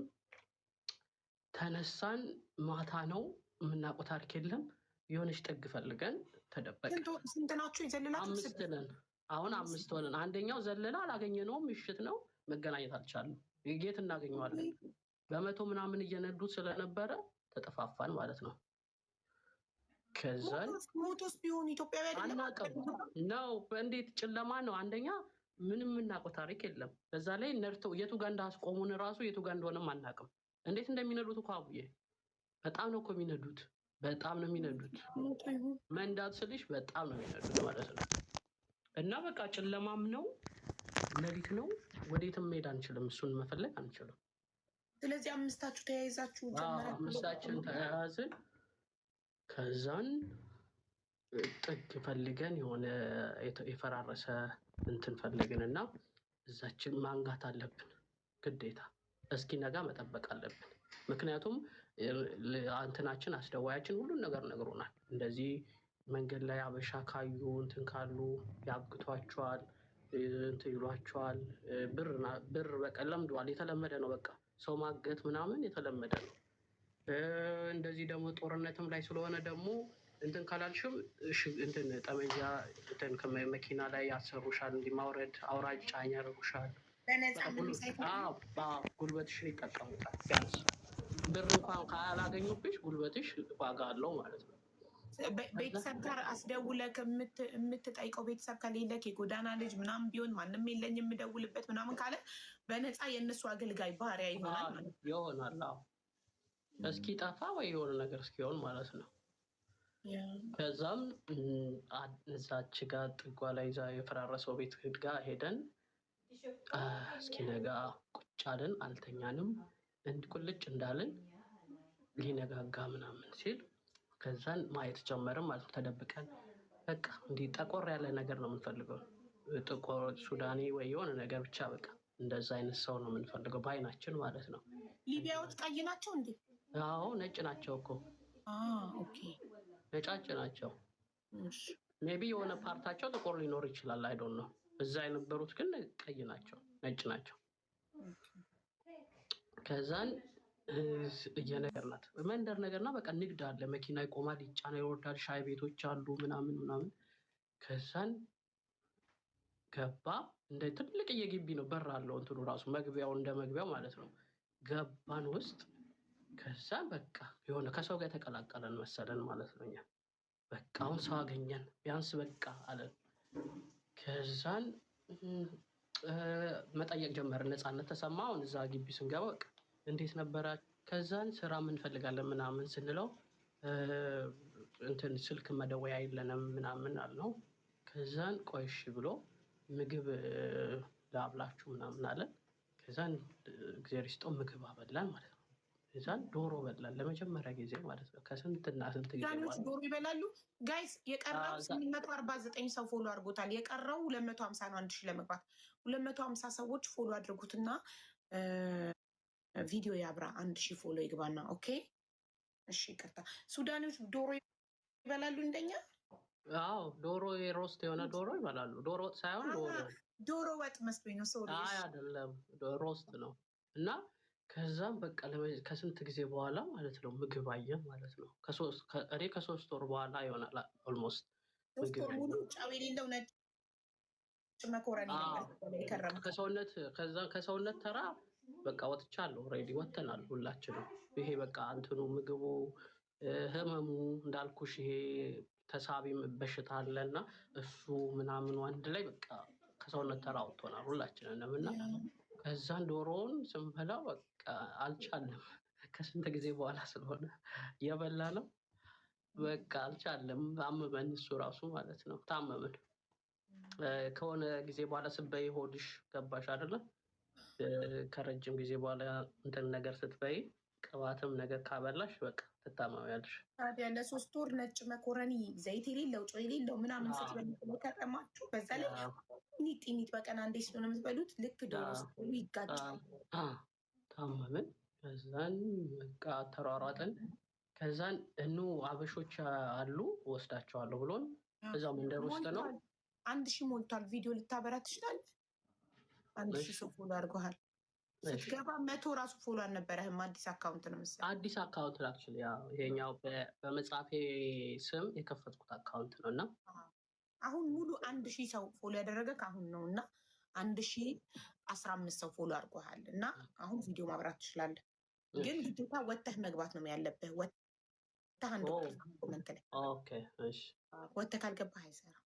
ተነሳን። ማታ ነው፣ የምናውቀው ታሪክ የለም። የሆነች ጥግ ፈልገን ተደበቅን። ስንት ናችሁ የዘለላችሁ? 5 ነን። አሁን 5 ሆነን አንደኛው ዘለላ አላገኘነውም። ምሽት ነው፣ መገናኘት አልቻልንም። የት እናገኘዋለን? በመቶ ምናምን እየነዱት ስለነበረ ተጠፋፋን ማለት ነው። ከዛን ሞቶስ ቢሆን ኢትዮጵያዊ አናውቅም ነው። እንዴት ጨለማ ነው። አንደኛ ምንም የምናውቀው ታሪክ የለም። በዛ ላይ ነርተው የቱ ጋር እንዳስቆሙን ራሱ የቱ ጋር እንደሆነም አናውቅም። እንዴት እንደሚነዱት እኮ አቡዬ በጣም ነው እኮ የሚነዱት። በጣም ነው የሚነዱት። መንዳት ስልሽ በጣም ነው የሚነዱት ማለት ነው። እና በቃ ጨለማም ነው፣ ሌሊት ነው። ወዴትም መሄድ አንችልም፣ እሱን መፈለግ አንችልም። ስለዚህ አምስታችሁ ተያይዛችሁ ጀመራችሁ? አምስታችን ተያያዝን። ከዛን ጥግ ፈልገን የሆነ የፈራረሰ እንትን ፈልገን እና እዛችን ማንጋት አለብን ግዴታ። እስኪነጋ መጠበቅ አለብን። ምክንያቱም እንትናችን አስደዋያችን ሁሉን ነገር ነግሮናል። እንደዚህ መንገድ ላይ አበሻ ካዩ እንትን ካሉ ያግቷቸዋል፣ እንትን ይሏቸዋል። ብር በቃ ለምደዋል። የተለመደ ነው። በቃ ሰው ማገት ምናምን የተለመደ ነው። እንደዚህ ደግሞ ጦርነትም ላይ ስለሆነ ደግሞ እንትን ካላልሽም እንትን ጠመንጃ እንትን ከመኪና ላይ ያሰሩሻል። እንዲህ ማውረድ አውራጅ ጫኝ ያደርጉሻል። ጉልበትሽን ይጠቀሙታል። ቢያንስ ብር እንኳን ካላገኙብሽ ጉልበትሽ ዋጋ አለው ማለት ነው። ቤተሰብ ጋር አስደውለህ የምትጠይቀው ቤተሰብ ከሌለክ የጎዳና ልጅ ምናምን ቢሆን ማንም የለኝ የምደውልበት ምናምን ካለ በነፃ የእነሱ አገልጋይ ባህሪያ ይሆናል ማለት ነው። ይሆናል። እስኪጠፋ ወይ የሆነ ነገር እስኪሆን ማለት ነው። ከዛም እዛች ጋር ጥጓ ላይ የፈራረሰው ቤት ጋር ሄደን እስኪነጋ ቁጭ አልን። አልተኛንም። ቁልጭ እንዳልን ሊነጋጋ ምናምን ሲል ከዛን ማየት ጀመርን ማለት ነው። ተደብቀን በቃ እንዲህ ጠቆር ያለ ነገር ነው የምንፈልገው። ጥቁር ሱዳኔ ወይ የሆነ ነገር ብቻ በቃ እንደዛ አይነት ሰው ነው የምንፈልገው በአይናችን ማለት ነው። ሊቢያዎች ቀይ ናቸው እንዴ? አዎ ነጭ ናቸው እኮ። ኦኬ ነጫጭ ናቸው። ሜቢ የሆነ ፓርታቸው ጥቁር ሊኖር ይችላል። አይዶን ነው። እዛ የነበሩት ግን ቀይ ናቸው፣ ነጭ ናቸው። ከዛን እየነገር ናት መንደር ነገርና በቃ ንግድ አለ። መኪና ይቆማል፣ ይጫና ይወርዳል። ሻይ ቤቶች አሉ ምናምን። ከዛን ገባ። እንደ ትልቅ የግቢ ነው። በር አለው እንትኑ ራሱ መግቢያው እንደ መግቢያው ማለት ነው። ገባን ውስጥ። ከዛ በቃ የሆነ ከሰው ጋር የተቀላቀለን መሰለን ማለት ነው። እኛ በቃ አሁን ሰው አገኘን ቢያንስ በቃ አለን። ከዛን መጠየቅ ጀመርን። ነፃነት ተሰማውን እዛ ግቢ ስንገባ እንዴት ነበረ? ከዛን ስራ እንፈልጋለን ምናምን ስንለው እንትን ስልክ መደወያ የለንም ምናምን አልነው። ከዛን ቆይሽ ብሎ ምግብ ላብላችሁ ምናምን አለን። ከዛን እግዚአብሔር ይስጠው ምግብ አበላን ማለት ነው። ከዛን ዶሮ በላን ለመጀመሪያ ጊዜ ማለት ነው። ከስንትና ስንት ጊዜ ዶሮ ይበላሉ ጋይስ። የቀረው 849 ሰው ፎሎ አድርጎታል። የቀረው 250 ነው። 1000 ለመግባት 250 ሰዎች ፎሎ አድርጉትና ቪዲዮ ያብራ። 1000 ፎሎ ይግባና ኦኬ። እሺ ይቅርታ። ሱዳኖች ዶሮ ይበላሉ እንደኛ? አዎ ዶሮ የሮስት የሆነ ዶሮ ይበላሉ። ዶሮ ወጥ ሳይሆን ዶሮ ወጥ መስሎኝ ነው። ሶሪ አይ አይደለም፣ ሮስት ነው። እና ከዛም በቃ ከስንት ጊዜ በኋላ ማለት ነው ምግብ አየን ማለት ነው። እኔ ከ3 ወር በኋላ ይሆናል ኦልሞስት ምግብ ሙሉ ጨው የሌለው ነጭ መኮረኒ ከሰውነት ተራ በቃ ወጥቻለሁ። ኦልሬዲ ወጥተናል ሁላችንም። ይሄ በቃ እንትኑ ምግቡ ህመሙ እንዳልኩሽ ይሄ ተሳቢ በሽታ አለና እሱ ምናምን አንድ ላይ በቃ ከሰውነት ተራ ወጥቶናል ሁላችንም። እና ከዛን ዶሮውን ስንበላው በቃ አልቻለም። ከስንት ጊዜ በኋላ ስለሆነ የበላ ነው በቃ አልቻለም። አመመን፣ እሱ ራሱ ማለት ነው ታመመን። ከሆነ ጊዜ በኋላ ስትበይ ሆድሽ ገባሽ አይደለም? ከረጅም ጊዜ በኋላ እንትን ነገር ስትበይ ቅባትም ነገር ካበላሽ በቃ ትታመሚያለሽ። ታዲያ ለ3 ወር ነጭ መኮረኒ ዘይት የሌለው ጨው የሌለው ምናምን ስትበሉ ከጠማችሁ፣ በዛ ላይ ኒጥ በቀን አንዴ ስለሆነ የምትበሉት ልክ ዶሮ ስትበሉ ይጋጫል። ታመምን። ከዛን በቃ ተሯሯጥን። ከዛን አበሾች አሉ ወስዳቸዋለሁ ብሎን እዛው መንደር ውስጥ ነው። 1000 ሞልቷል። ቪዲዮ ልታበራ ትችላለህ። 1000 ሰው ፎሎ አድርገሃል። ስትገባ 100 ራሱ ፎሎ አልነበረህም። አዲስ አካውንት ነው መሰለኝ። አዲስ አካውንት ናቸው። ይሄኛው በመጻፌ ስም የከፈትኩት አካውንት ነው። እና አሁን ሙሉ 1000 ሰው ፎሎ ያደረገ ከአሁን ነው። እና 1015 ሰው ፎሎ አድርገሃል። እና አሁን ቪዲዮ ማብራት ትችላለህ። ግን ግዴታ ወጥተህ መግባት ነው ያለብህ። ወጥተህ አንድ ኮመንት ላይ ወጥተህ ካልገባህ አይሰራም።